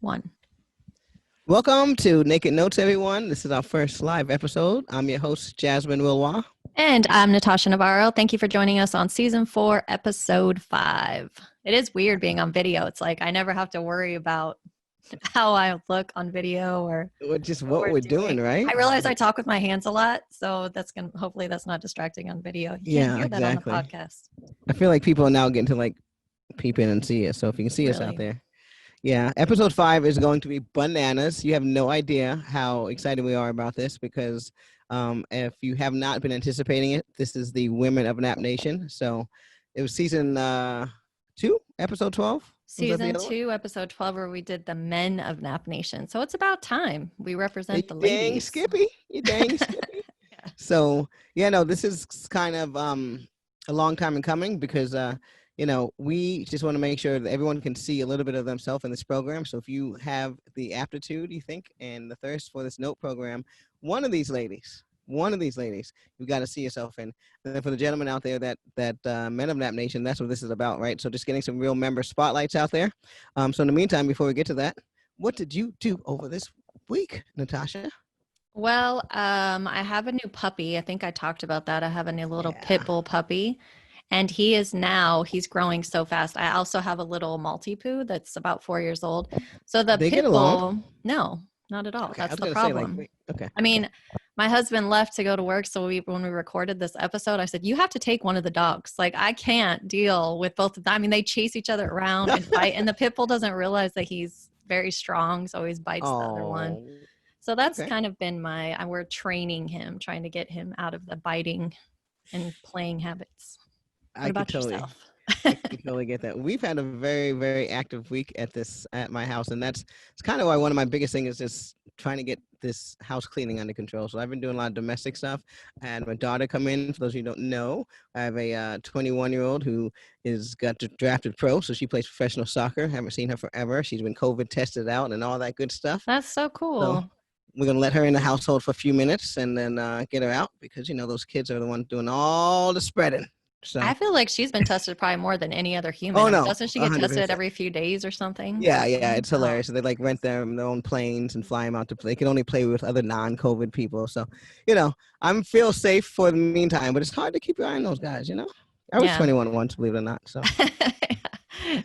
1. Welcome to Naked Notes, everyone. This is our first live episode. I'm your host, Jasmine Willois. And I'm Natasha Navarro. Thank you for joining us on Season 4, Episode 5. It is weird being on video. It's like I never have to worry about how I look on video or just what we're doing, right? I realize I talk with my hands a lot, so hopefully that's not distracting on video. You can't hear that on the podcast. I feel like people are now getting to like peep in and see us. So if you can see us out there. Yeah, episode 5 is going to be bananas. You have no idea how excited we are about this because if you have not been anticipating it, this is the Women of NAPNATION. So it was season 2, episode 12. Season 2, episode 12, where we did the Men of NAPNATION. So it's about time we represent the ladies. Dang Skippy. You dang Skippy. Yeah. So, this is kind of a long time in coming because we just want to make sure that everyone can see a little bit of themselves in this program. So if you have the aptitude, you think, and the thirst for this note program, one of these ladies, you've got to see yourself in. And then for the gentlemen out there that Men of NAPNATION, that's what this is about, right? So just getting some real member spotlights out there. So in the meantime, before we get to that, what did you do over this week, Natasha? Well, I have a new puppy. I think I talked about that. I have a new little pit bull puppy. And he's growing so fast. I also have a little Maltipoo that's about 4 years old. So the pit bull, no, not at all. Okay, that's the problem. I mean, my husband left to go to work. So when we recorded this episode, I said, you have to take one of the dogs. Like, I can't deal with both of them. I mean, they chase each other around and fight. And the pit bull doesn't realize that he's very strong. So he bites the other one. So that's kind of been we're training him, trying to get him out of the biting and playing habits. What about yourself? I can totally get that. We've had a very, very active week at my house, and it's kind of why one of my biggest things is just trying to get this house cleaning under control. So I've been doing a lot of domestic stuff. I had my daughter come in. For those of you who don't know, I have a 21-year-old who got drafted pro, so she plays professional soccer. Haven't seen her forever. She's been COVID tested out and all that good stuff. That's so cool. So we're going to let her in the household for a few minutes and then get her out because, those kids are the ones doing all the spreading. So I feel like she's been tested probably more than any other human. Oh, no. Doesn't she get 100%. Tested every few days or something? Yeah. It's hilarious. So they rent their own planes and fly them out to play. They can only play with other non-COVID people. So, I feel safe for the meantime, but it's hard to keep your eye on those guys, I was 21 once, believe it or not. So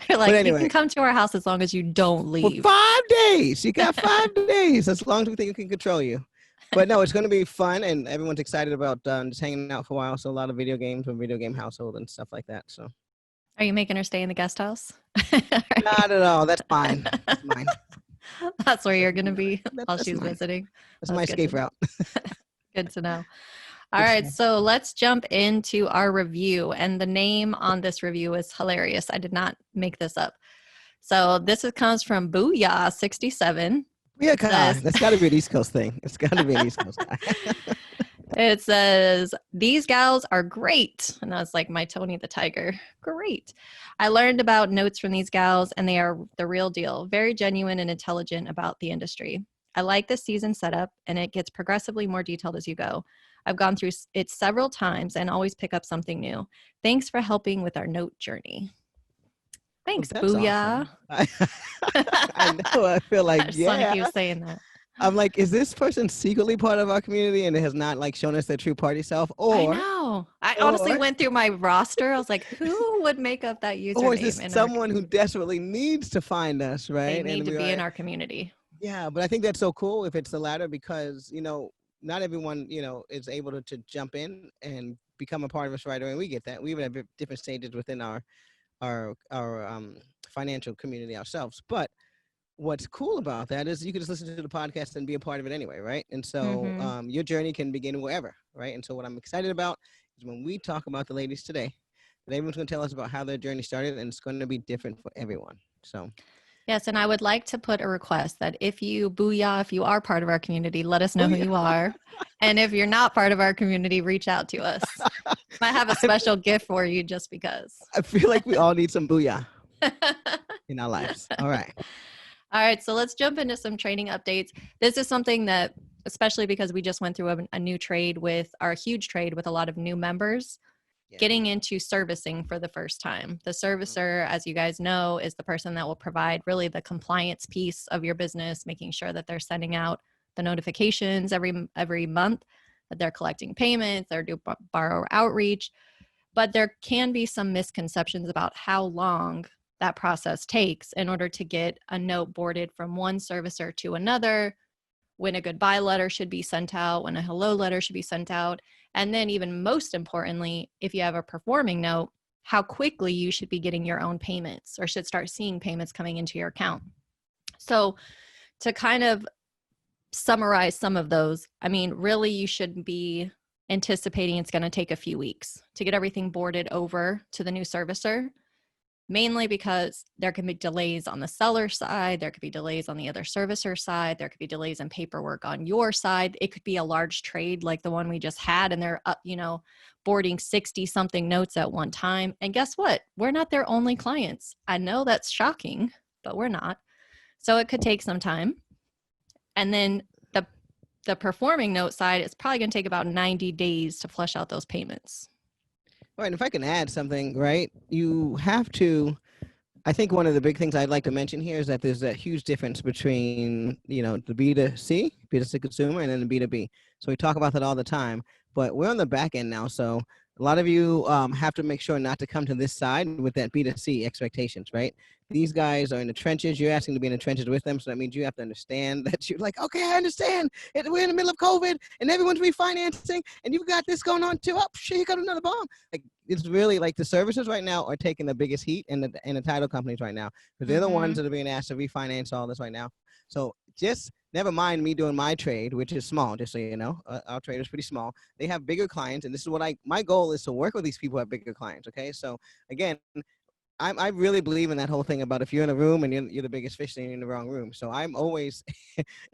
you're like, anyway, you can come to our house as long as you don't leave. For 5 days. You got 5 days. As long as we think we can control you. But no, it's going to be fun, and everyone's excited about just hanging out for a while. So a lot of video games and video game household and stuff like that. So, are you making her stay in the guest house? Not at all. That's mine. That's mine. That's where you're going to be while she's visiting. That's my escape route. Good to know. All right, so let's jump into our review. And the name on this review is hilarious. I did not make this up. So this comes from Booyah67. Yeah, that's got to be an East Coast thing. It's got to be an East Coast guy. It says, these gals are great. And I was like, my Tony the Tiger. Great. I learned about notes from these gals, and they are the real deal. Very genuine and intelligent about the industry. I like the season setup, and it gets progressively more detailed as you go. I've gone through it several times and always pick up something new. Thanks for helping with our note journey. Thanks, Booyah. Awesome. I know. I feel like, It's funny he was saying that. I'm like, is this person secretly part of our community and it has not shown us their true party self? Or I know. I honestly went through my roster. I was like, who would make up that username? Or is this someone who desperately needs to find us, right? They need to be in our community. Yeah, but I think that's so cool if it's the latter because, not everyone, is able to jump in and become a part of us right away. And we get that. We even have different stages within our financial community ourselves. But what's cool about that is you can just listen to the podcast and be a part of it anyway, right? And so your journey can begin wherever, right? And so what I'm excited about is when we talk about the ladies today, that everyone's going to tell us about how their journey started, and it's going to be different for everyone. So yes, and I would like to put a request that if you are part of our community, let us know who you are. And if you're not part of our community, reach out to us. Might have a special gift for you just because. I feel like we all need some booyah in our lives. All right. All right, so let's jump into some trading updates. This is something that, especially because we just went through a new trade with our huge trade with a lot of new members. getting into servicing for the first time. The servicer, as you guys know, is the person that will provide really the compliance piece of your business, making sure that they're sending out the notifications every month, that they're collecting payments, they're doing borrower outreach. But there can be some misconceptions about how long that process takes in order to get a note boarded from one servicer to another, when a goodbye letter should be sent out, when a hello letter should be sent out. And then even most importantly, if you have a performing note, how quickly you should be getting your own payments or should start seeing payments coming into your account. So to kind of summarize some of those, I mean, really you should be anticipating it's going to take a few weeks to get everything boarded over to the new servicer, mainly because there can be delays on the seller side, there could be delays on the other servicer side, there could be delays in paperwork on your side. It could be a large trade like the one we just had, and they're boarding 60 something notes at one time. And guess what? We're not their only clients. I know that's shocking, but we're not. So it could take some time. And then the performing note side, it's probably going to take about 90 days to flush out those payments. Right. And if I can add something, right, you have to, I think one of the big things I'd like to mention here is that there's a huge difference between, the B2C, B2C consumer, and then the B2B. So we talk about that all the time, but we're on the back end now. So a lot of you have to make sure not to come to this side with that B2C expectations, right? These guys are in the trenches. You're asking to be in the trenches with them. So that means you have to understand that you're like, okay, I understand. We're in the middle of COVID and everyone's refinancing and you've got this going on too. Oh, shit, you got another bomb. Like, it's really like the services right now are taking the biggest heat in the title companies right now, because they're the ones that are being asked to refinance all this right now. So just never mind me doing my trade, which is small, just so you know. Our trade is pretty small. They have bigger clients, and this is what my goal is to work with these people who have bigger clients, okay? So again, I really believe in that whole thing about if you're in a room and you're the biggest fish, then you're in the wrong room. So I'm always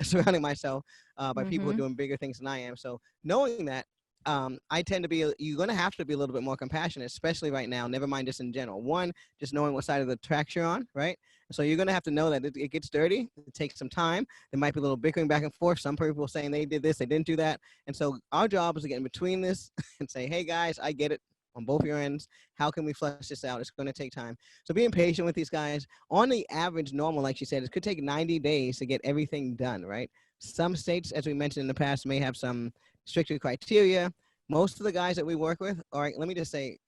surrounding myself by people who are doing bigger things than I am. So knowing that, I tend to be, you're going to have to be a little bit more compassionate, especially right now, never mind just in general. One, just knowing what side of the tracks you're on, right? So you're going to have to know that it gets dirty. It takes some time. There might be a little bickering back and forth. Some people saying they did this, they didn't do that. And so our job is to get in between this and say, hey guys, I get it on both your ends. How can we flush this out? It's going to take time. So being patient with these guys. On the average normal, like she said, it could take 90 days to get everything done, right? Some states, as we mentioned in the past, may have some stricter criteria. Most of the guys that we work with, all right, let me just say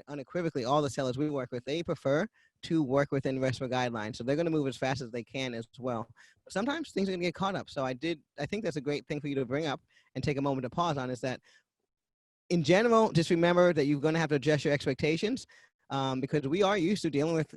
unequivocally, all the sellers we work with, they prefer to work within RESPA guidelines. So they're going to move as fast as they can as well. But sometimes things are going to get caught up. So I think that's a great thing for you to bring up and take a moment to pause on, is that in general, just remember that you're going to have to adjust your expectations because we are used to dealing with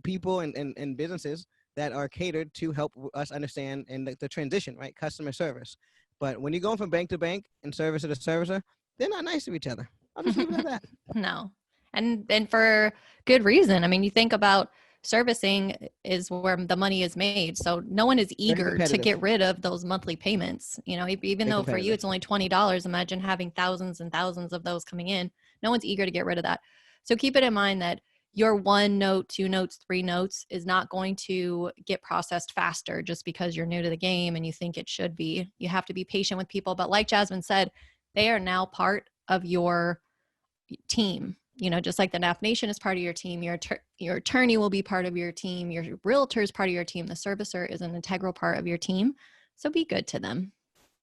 people and businesses that are catered to help us understand and the transition, right? Customer service. But when you're going from bank to bank and servicer to servicer, they're not nice to each other. I'll just leave it at that. No. And for good reason. I mean, you think about servicing is where the money is made. So no one is eager to get rid of those monthly payments. Even though for you it's only $20, imagine having thousands and thousands of those coming in. No one's eager to get rid of that. So keep it in mind that your 1 note, 2 notes, 3 notes is not going to get processed faster just because you're new to the game and you think it should be. You have to be patient with people. But like Jasmine said, they are now part of your team. Just like the NAPNATION is part of your team, your attorney will be part of your team, your realtor is part of your team, the servicer is an integral part of your team. So be good to them.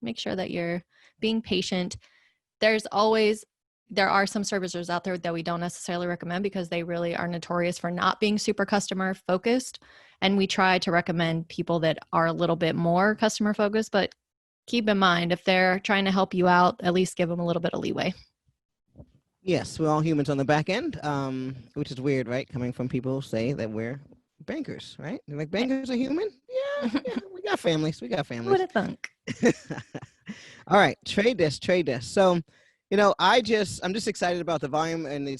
Make sure that you're being patient. There are some servicers out there that we don't necessarily recommend because they really are notorious for not being super customer focused. And we try to recommend people that are a little bit more customer focused, but keep in mind, if they're trying to help you out, at least give them a little bit of leeway. Yes, we're all humans on the back end, which is weird, right? Coming from people who say that we're bankers, right? They're like, bankers are human? Yeah, we got families. Who would have thunk? All right, trade desk. So, I'm just excited about the volume and the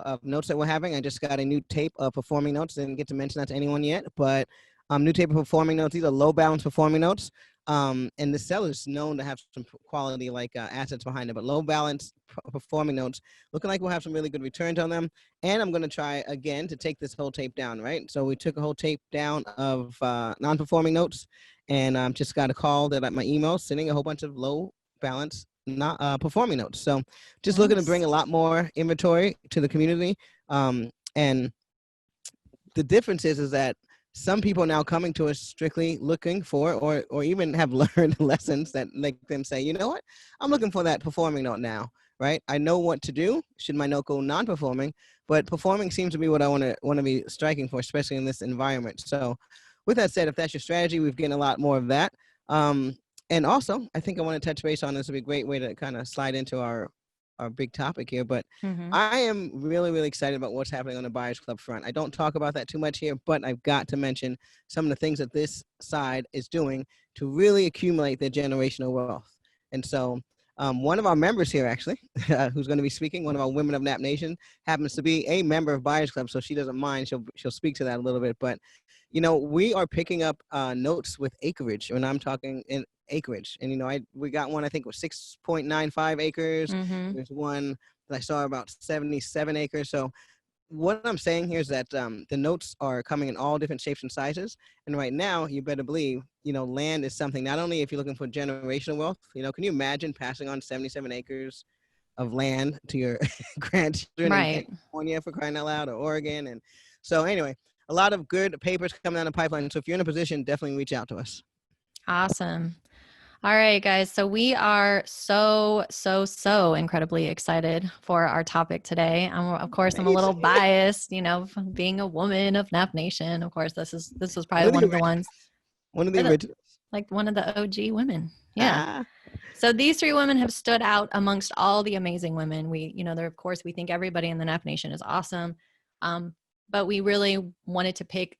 of notes that we're having. I just got a new tape of performing notes. Didn't get to mention that to anyone yet, but new tape of performing notes. These are low balance performing notes. And the seller's known to have some quality assets behind it, but low balance performing notes looking like we'll have some really good returns on them. And I'm going to try again to take this whole tape down, right? So we took a whole tape down of non-performing notes, and just got a call that at my email sending a whole bunch of low balance not performing notes. So just looking to bring a lot more inventory to the community. And the difference is that some people are now coming to us strictly looking for, or even have learned lessons that make them say, you know what, I'm looking for that performing note now, right? I know what to do should my note go non-performing, but performing seems to be what I want to be striking for, especially in this environment. So with that said, if that's your strategy, we've getting a lot more of that. And also, I think I want to touch base on this. Would be a great way to kind of slide into our big topic here, but I am really, really excited about what's happening on the Buyers Club front. I don't talk about that too much here, but I've got to mention some of the things that this side is doing to really accumulate their generational wealth. And so one of our members here, actually, who's going to be speaking, one of our women of NAPNation, happens to be a member of Buyers Club, so she doesn't mind. She'll speak to that a little bit. But, you know, we are picking up notes with acreage, when I'm talking in acreage. And, you know, we got one, I think, with 6.95 acres. There's one that I saw about 77 acres. So what I'm saying here is that the notes are coming in all different shapes and sizes. And right now, you better believe, you know, land is something, not only if you're looking for generational wealth, you know, can you imagine passing on 77 acres of land to your grandchildren in California, for crying out loud, or Oregon? And so anyway, a lot of good papers coming down the pipeline. So if you're in a position, definitely reach out to us. Awesome. All right, guys. So we are so incredibly excited for our topic today. Of course, I'm a little biased, you know, being a woman of NAPNation. Of course, this was probably one of the ones. One of the originals. Like one of the OG women. Yeah. So these three women have stood out amongst all the amazing women. We, you know, of course, we think everybody in the NAPNation is awesome. But we really wanted to pick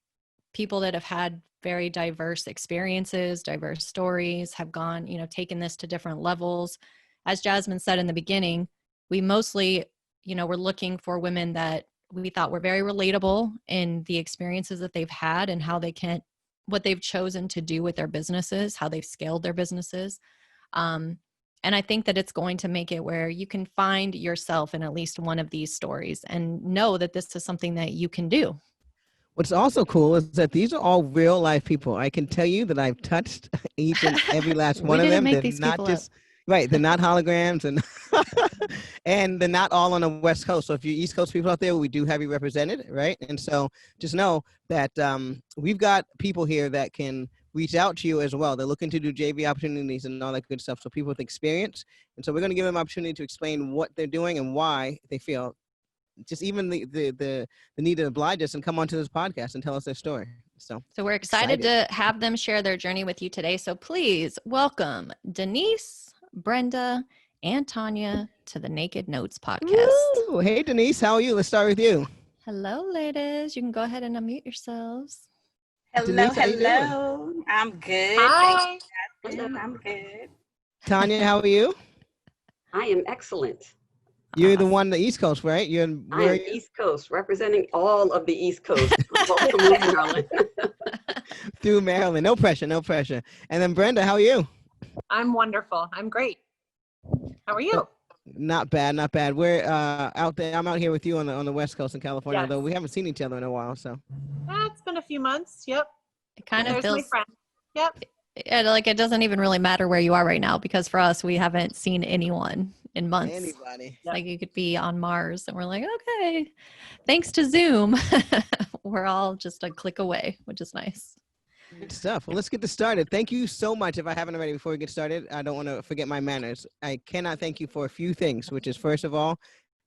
people that have had very diverse experiences, diverse stories, have gone, you know, taken this to different levels. As Jasmine said in the beginning, we mostly, you know, we're looking for women that we thought were very relatable in the experiences that they've had and how they can, what they've chosen to do with their businesses, how they've scaled their businesses. And I think that it's going to make it where you can find yourself in at least one of these stories and know that this is something that you can do. What's also cool is that these are all real life people. I can tell you that I've touched each and every last one of them. They're not just right. They're not holograms, and and they're not all on the West Coast. So if you're East Coast people out there, we do have you represented, right? And so just know that we've got people here that can reach out to you as well. They're looking to do JV opportunities and all that good stuff. So people with experience, and so we're going to give them an opportunity to explain what they're doing and why they feel just even the need to oblige us and come onto this podcast and tell us their story. So we're excited to have them share their journey with you today. So please welcome Denise, Brenda, and Tanya to the Naked Notes podcast. Woo! Hey, Denise, how are you? Let's start with you. Hello, ladies. You can go ahead and unmute yourselves. Hello, Denise, hello. I'm good. Hi. I'm good. Tanya, how are you? I am excellent. You're the one, the East Coast, right? I am East Coast, representing all of the East Coast. Maryland. Through Maryland. No pressure, no pressure. And then Brenda, how are you? I'm wonderful. I'm great. How are you? Not bad, not bad. We're out there. I'm out here with you on the West Coast in California, Yes. although we haven't seen each other in a while. So It's been a few months. Yep. It kind of There's my feels friend. Yep. like it doesn't even really matter where you are right now, because for us, we haven't seen anyone in months. anybody. Like you could be on Mars and we're like, okay, thanks to Zoom, we're all just a click away, which is nice. Good stuff. Well, let's get this started. Thank you so much. If I haven't already, before we get started, I don't want to forget my manners. I cannot thank you for a few things, which is, first of all,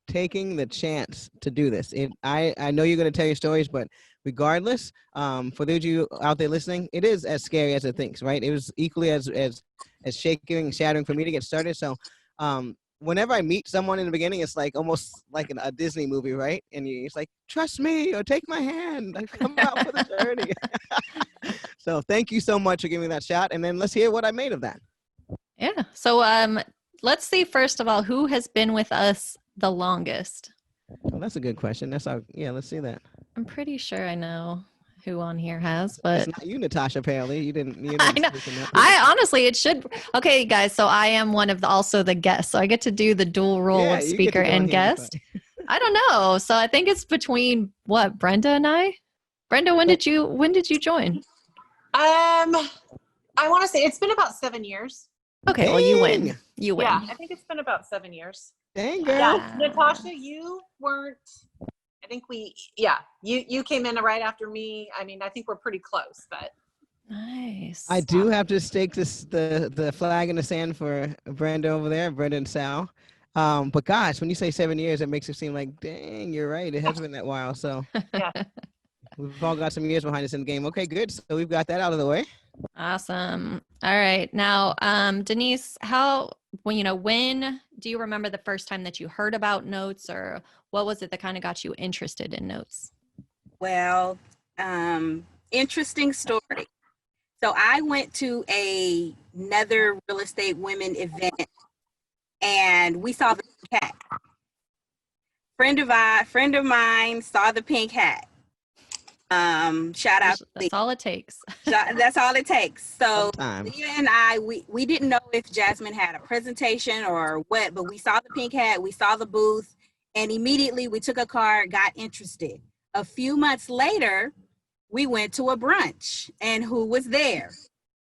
taking the chance to do this. I know you're going to tell your stories, but regardless, for those of you out there listening, it is as scary as it thinks, right? It was equally as shaking and shattering for me to get started. So whenever I meet someone in the beginning, it's like almost like a Disney movie, right? And it's like, trust me or take my hand. I've come out for the journey. So thank you so much for giving me that shot. And then let's hear what I made of that. Yeah. So let's see, first of all, who has been with us the longest? Well, that's a good question. Let's see that. I'm pretty sure I know who on here has, but it's not you, Natasha, apparently. You didn't I know. I honestly, it should. Okay, guys. So I am one of also the guests. So I get to do the dual role of speaker and guest. I don't know. So I think it's between what, Brenda and I? Brenda, when did you join? I want to say it's been about 7 years. Okay, well, you win. Dang. You win. Yeah, I think it's been about 7 years. Dang, girl. Yeah, Natasha, you weren't. I think you came in right after me. I mean, I think we're pretty close, but Nice. I do have to stake the flag in the sand for Brenda over there, Brenda and Sal. But gosh, when you say 7 years, it makes it seem like, dang, you're right. It has been that while. So yeah. we've all got some years behind us in the game. Okay, good. So we've got that out of the way. Awesome. All right. Now, Denise, when do you remember the first time that you heard about notes, or what was it that kind of got you interested in notes? Well, interesting story. So I went to another real estate women event, and we saw the pink hat. Friend of mine saw the pink hat. Shout out. That's all it takes. That's all it takes. So Sometimes. Leah and I, we didn't know if Jasmine had a presentation or what, but we saw the pink hat, we saw the booth, and immediately we took a card, got interested. A few months later, we went to a brunch, and who was there?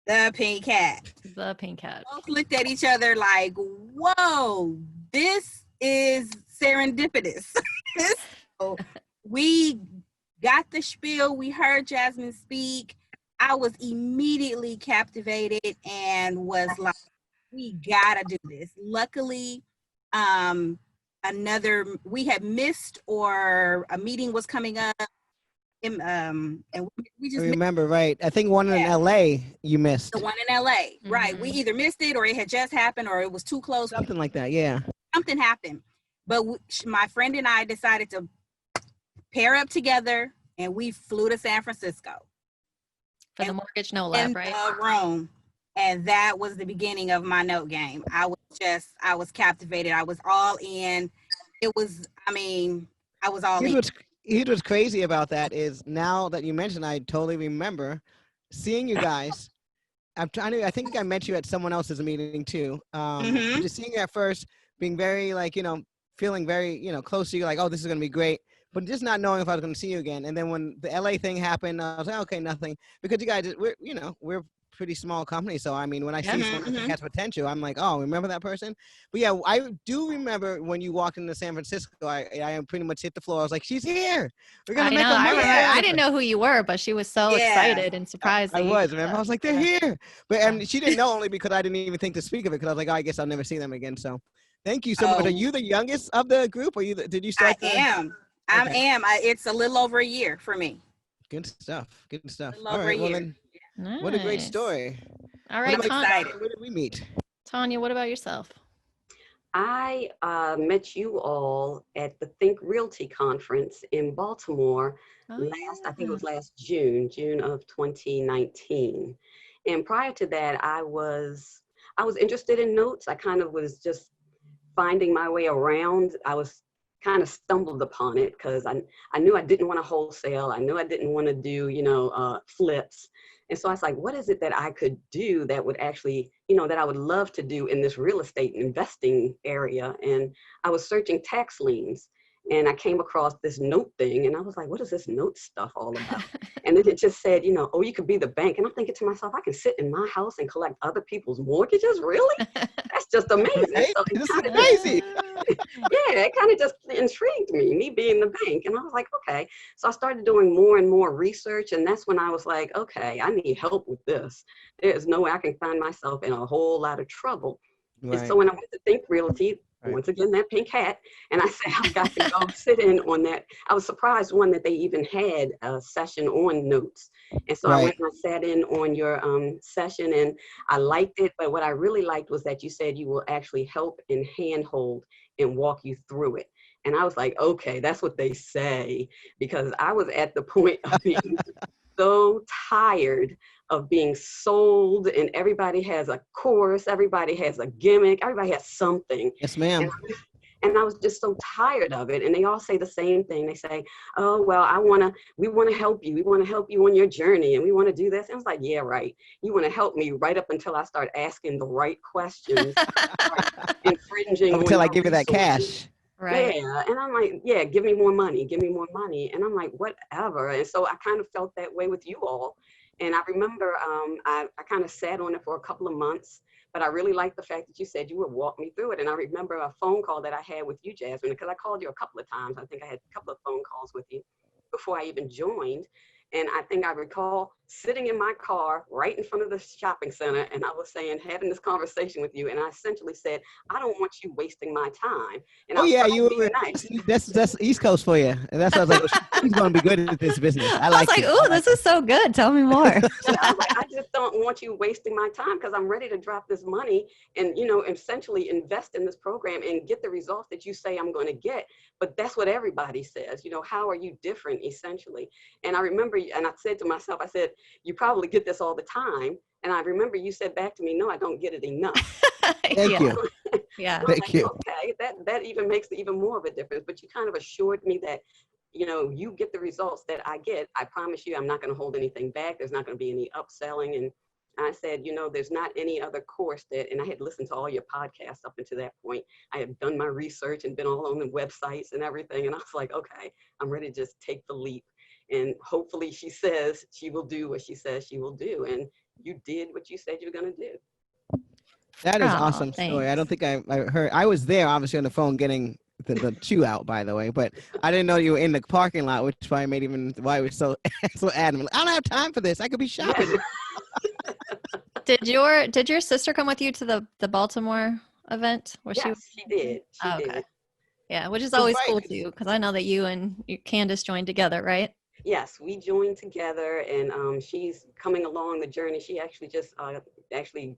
The pink hat. The pink hat. Both looked at each other like, whoa, this is serendipitous. So we got the spiel. We heard Jasmine speak. I was immediately captivated and was like, we gotta do this. Luckily, we had missed, or a meeting was coming up. And we just I remember, right? I think one in LA you missed. the one in LA, right? We Mhm. either missed it, or it had just happened, or it was too close. Something like that, yeah. Something happened. But my friend and I decided to pair up together, and we flew to San Francisco. For the mortgage no lab, right? Rome. And that was the beginning of my note game. I was captivated. I was all in. I was all in. Here's what's crazy about that is, now that you mentioned, I totally remember seeing you guys. I think I met you at someone else's meeting too. Just seeing you at first, being very feeling very, close to you, like, oh, this is going to be great. But just not knowing if I was going to see you again. And then when the LA thing happened, I was like, okay, nothing. Because you guys, we're pretty small company. So, I mean, when I see someone that has potential, I'm like, oh, remember that person? But yeah, I do remember when you walked into San Francisco, I pretty much hit the floor. I was like, she's here. We're going to make a money. I didn't know who you were, but she was so excited and surprised. I was, remember? I was like, they're here. But she didn't know, only because I didn't even think to speak of it, because I was like, oh, I guess I'll never see them again. So thank you so much. Are you the youngest of the group, or did you start? I am. It's a little over a year for me. Good stuff. Good stuff. All right. Well, then, what a great story. All right, Tanya. Where did we meet? Tanya, what about yourself? I met you all at the Think Realty conference in Baltimore I think it was last June of 2019. And prior to that, I was interested in notes. I kind of was just finding my way around. I was kind of stumbled upon it because I knew I didn't want to wholesale. I knew I didn't want to do, flips. And so I was like, what is it that I could do that would actually, that I would love to do in this real estate investing area? And I was searching tax liens, and I came across this note thing, and I was like, what is this note stuff all about? And then it just said, oh, you could be the bank. And I'm thinking to myself, I can sit in my house and collect other people's mortgages? Really? That's just amazing. Right? So This is crazy. yeah, it kind of just intrigued me being the bank. And I was like, okay. So I started doing more and more research. And that's when I was like, okay, I need help with this. There's no way I can find myself in a whole lot of trouble. Right. And so when I went to Think Realty, once again, that pink hat, and I said, I've got to go sit in on that. I was surprised, one, that they even had a session on notes. And so I went and I sat in on your session, and I liked it. But what I really liked was that you said you will actually help and handhold and walk you through it. And I was like, okay, that's what they say, because I was at the point of being so tired of being sold, and everybody has a course, everybody has a gimmick, everybody has something. Yes, ma'am. And I was just so tired of it. And they all say the same thing. They say, oh, well, we want to help you. We want to help you on your journey, and we want to do this. And I was like, yeah, right. You want to help me right up until I start asking the right questions, infringing. Until I give you that cash. Right. Yeah. And I'm like, yeah, give me more money. Give me more money. And I'm like, whatever. And so I kind of felt that way with you all. And I remember I kind of sat on it for a couple of months, But I really like the fact that you said you would walk me through it. And I remember a phone call that I had with you, Jasmine, because I called you a couple of times. I think I had a couple of phone calls with you before I even joined. And I think I recall sitting in my car right in front of the shopping center, and I was saying, having this conversation with you, and I essentially said, I don't want you wasting my time. And Oh yeah, you were. nice. That's East Coast for you, and that's why I was like, well, she's going to be good at this business. I was like, ooh, this is so good. Tell me more. I was like, I just don't want you wasting my time, because I'm ready to drop this money and, you know, essentially invest in this program and get the results that you say I'm going to get. But that's what everybody says, you know, how are you different, essentially? And I remember, and I said to myself, I said, you probably get this all the time. And I remember you said back to me, no, I don't get it enough. Thank you. Yeah. Thank you. Okay, that even makes even more of a difference. But you kind of assured me that, you know, you get the results that I get. I promise you, I'm not going to hold anything back. There's not going to be any upselling. And I said, you know, there's not any other course that, and I had listened to all your podcasts up until that point. I had done my research and been all on the websites and everything. And I was like, okay, I'm ready to just take the leap. And hopefully she says she will do what she says she will do. And you did what you said you were going to do. That is awesome story. I don't think I heard. I was there, obviously, on the phone getting the chew out, by the way, but I didn't know you were in the parking lot, which probably made even why I was so adamant. I don't have time for this. I could be shopping. Did your sister come with you to the Baltimore event? Yes, she did. She did. Yeah, which is always cool too, because I know that you and Candace joined together, right? Yes, we joined together, and she's coming along the journey. She actually just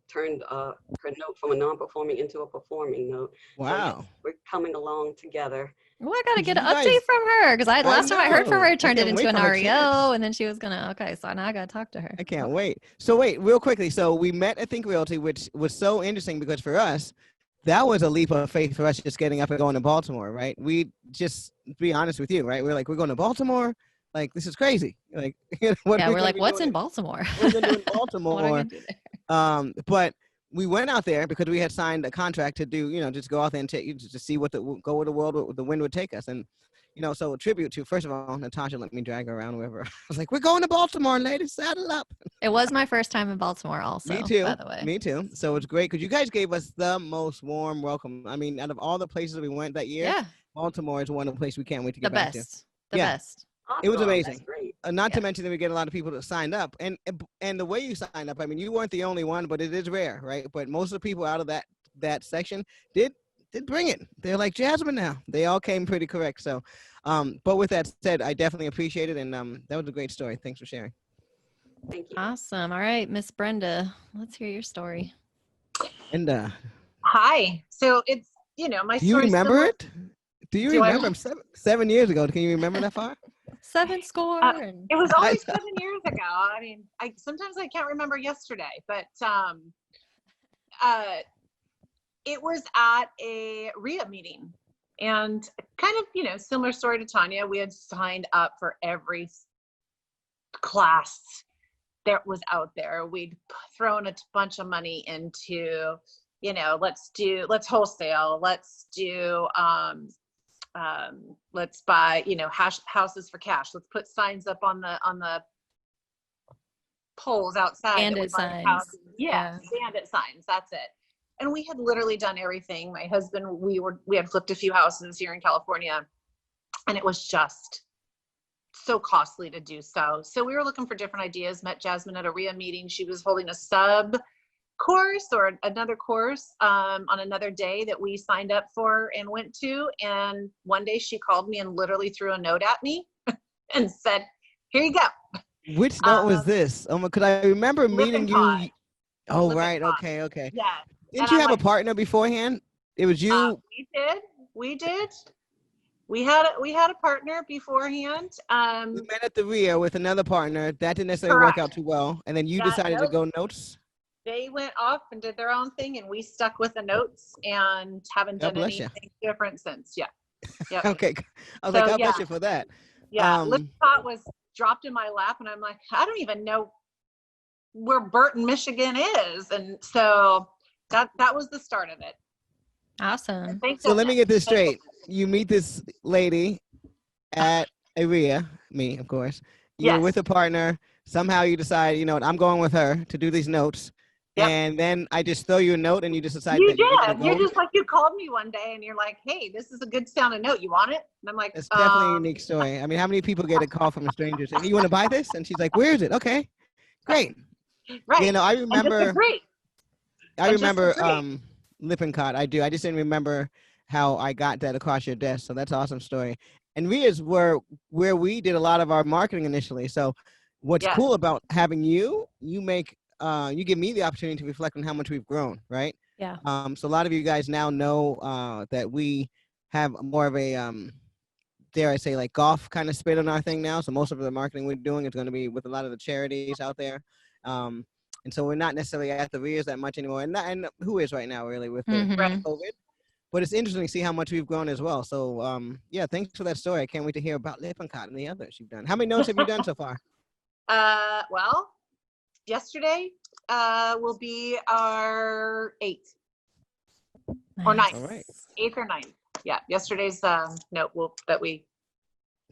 turned her note from a non-performing into a performing note. Wow. So, yes, we're coming along together. Well, I gotta get an update from her, because last time I heard from her, turned it into an REO, and then she was gonna. Okay, so now I gotta talk to her. I can't wait. So wait, real quickly. So we met at Think Realty, which was so interesting because for us, that was a leap of faith for us, just getting up and going to Baltimore, right? We just, to be honest with you, right? We're like, we're going to Baltimore. Like, this is crazy. Like, we're like, what's in Baltimore? What's in Baltimore? What are we gonna do there? But we went out there because we had signed a contract to do, you know, just go out there and take, to see what the wind would take us. And, you know, so a tribute to, first of all, Natasha let me drag her around wherever. I was like, we're going to Baltimore, ladies, saddle up. It was my first time in Baltimore also. Me too. By the way. Me too. So it's great because you guys gave us the most warm welcome. I mean, out of all the places we went that year, Baltimore is one of the places we can't wait to get back to. The best. Awesome. It was amazing. Not to Yeah. mention that we get a lot of people that signed up, and the way you signed up, I mean, you weren't the only one, but it is rare, right? But most of the people out of that section did bring it. They're like Jasmine now. They all came pretty correct. So, but with that said, I definitely appreciate it, and that was a great story. Thanks for sharing. Thank you. Awesome. All right, Miss Brenda, let's hear your story. And Hi. So it's, you know, my do you story's remember similar- it? Do you remember 7 years ago? Can you remember that far? 7 score. It was only 7 years ago. I mean, sometimes I can't remember yesterday, but it was at a RIA meeting, and kind of, you know, similar story to Tanya. We had signed up for every class that was out there. We'd thrown a bunch of money into, you know, let's wholesale, let's do let's buy, you know, houses for cash. Let's put signs up on the poles outside. Bandit signs. Yeah, bandit signs. That's it. And we had literally done everything. My husband, we had flipped a few houses here in California, and it was just so costly to do so. So we were looking for different ideas. Met Jasmine at a RIA meeting. She was holding a sub course or another course on another day that we signed up for and went to. And one day she called me and literally threw a note at me and said, "Here you go." Which note was this? Oh my, because I remember meeting you. Oh, Lip right. and pie. Okay. Yeah. Didn't you have a partner beforehand? It was you. We did. We had a partner beforehand. We met at the RIA with another partner. That didn't necessarily work out too well. And then you decided to go notes. They went off and did their own thing, and we stuck with the notes and haven't done anything different since. Yeah. Yep. Okay. I was like, God bless you for that. Yeah. Lipcott was dropped in my lap, and I'm like, I don't even know where Burton, Michigan is. And so that was the start of it. Awesome. So let me get this straight. You meet this lady at a RIA, me, of course. You're with a partner. Somehow you decide, you know what, I'm going with her to do these notes. Yep. And then I just throw you a note and you just decide You that you're gonna did. go. You're just like, you called me one day and you're like, hey, this is a good sounding note. You want it? And I'm like, It's definitely a unique story. I mean, how many people get a call from a stranger saying, "You want to buy this?" And she's like, "Where is it?" Okay, great. right. You know, I And just remember. agree. I And just remember agree. Lippincott. I do. I just didn't remember how I got that across your desk. So that's an awesome story. And Ria's were where we did a lot of our marketing initially. So what's Yes. cool about having you make you give me the opportunity to reflect on how much we've grown, right? Yeah. So a lot of you guys now know that we have more of a dare I say, like golf kind of spin on our thing now. So most of the marketing we're doing is going to be with a lot of the charities out there. And so we're not necessarily at the rears that much anymore. And who is right now really with the COVID. But it's interesting to see how much we've grown as well. So yeah, thanks for that story. I can't wait to hear about Lippincott and the others you've done. How many notes have you done so far? Well, yesterday will be our 8th or 9th. All right. 8th or 9th. Yeah, yesterday's note that we.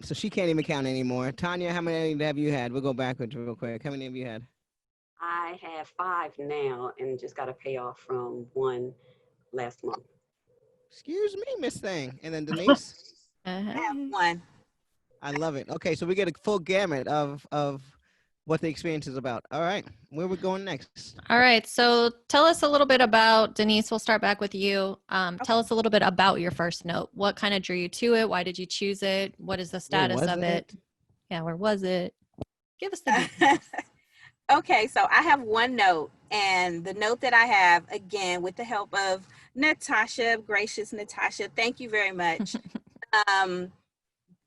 So she can't even count anymore. Tanya, how many have you had? We'll go backwards real quick. How many have you had? I have 5 now and just got to pay off from 1 last month. Excuse me, Miss Thing. And then Denise? I have 1. I love it. Okay, so we get a full gamut of what the experience is about. All right, where are we going next? All right, so tell us a little bit about, Denise, we'll start back with you. Tell us a little bit about your first note. What kind of drew you to it? Why did you choose it? What is the status of it? Yeah, where was it? Give us the details. Okay, so I have 1 note, and the note that I have, again, with the help of Natasha, gracious Natasha, thank you very much,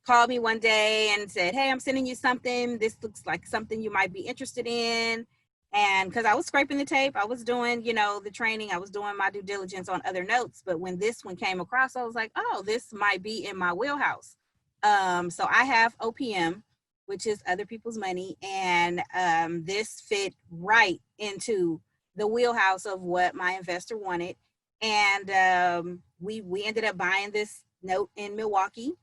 called me one day and said, hey, I'm sending you something. This looks like something you might be interested in. And because I was scraping the tape, I was doing, the training, I was doing my due diligence on other notes. But when this one came across, I was like, oh, this might be in my wheelhouse. So I have OPM, which is other people's money. And this fit right into the wheelhouse of what my investor wanted. And we ended up buying this note in Milwaukee.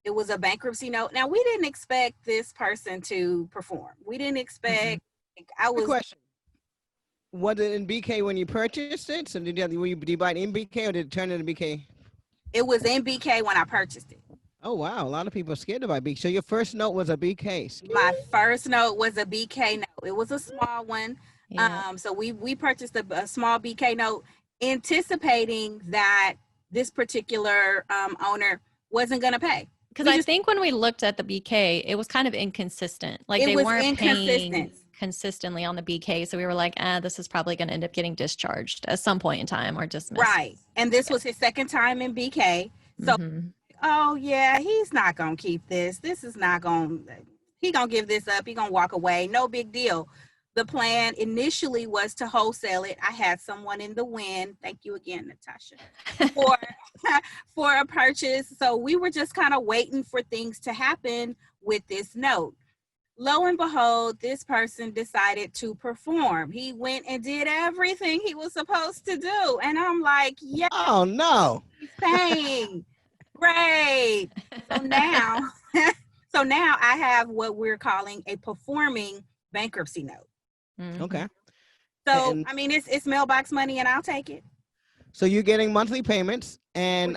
It was a bankruptcy note. Now, we didn't expect this person to perform. We didn't expect, Good question. Was it in BK when you purchased it? So did you buy it in BK or did it turn into BK? It was in BK when I purchased it. Oh, wow. A lot of people are scared to buy BK. So your first note was a BK. My first note was a BK note. It was a small one. Yeah. So we purchased a small BK note, anticipating that this particular owner wasn't going to pay. Because I think when we looked at the BK, it was kind of inconsistent. Like they weren't paying consistently on the BK. So we were like, this is probably going to end up getting discharged at some point in time or dismissed. Right. And this was his second time in BK. So, oh yeah, he's not going to keep this. This is not going to, he going to give this up. He going to walk away. No big deal. The plan initially was to wholesale it. I had someone in the wind. Thank you again, Natasha, for a purchase. So we were just kind of waiting for things to happen with this note. Lo and behold, this person decided to perform. He went and did everything he was supposed to do. And I'm like, yeah. Oh, no. He's paying. Great. So now I have what we're calling a performing bankruptcy note. Okay. So, I mean, it's mailbox money and I'll take it. So you're getting monthly payments and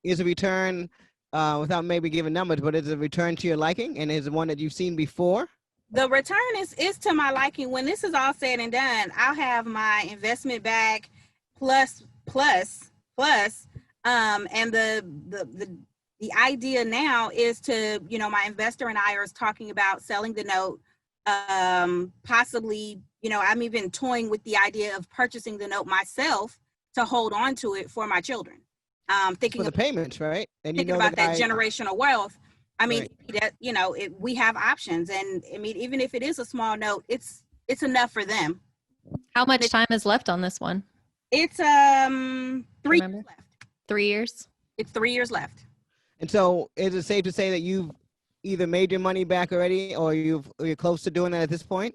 is a return, without maybe giving numbers, but is it a return to your liking and is it one that you've seen before? The return is to my liking. When this is all said and done, I'll have my investment back plus, and the idea now is to, my investor and I are talking about selling the note. Possibly, I'm even toying with the idea of purchasing the note myself to hold on to it for my children. Thinking for the payments, right? And thinking about that generational wealth. I mean, that we have options, and I mean, even if it is a small note, it's enough for them. How much time is left on this one? It's 3 years left. 3 years. It's 3 years left. And so, is it safe to say that you've either made your money back already or you're close to doing that at this point?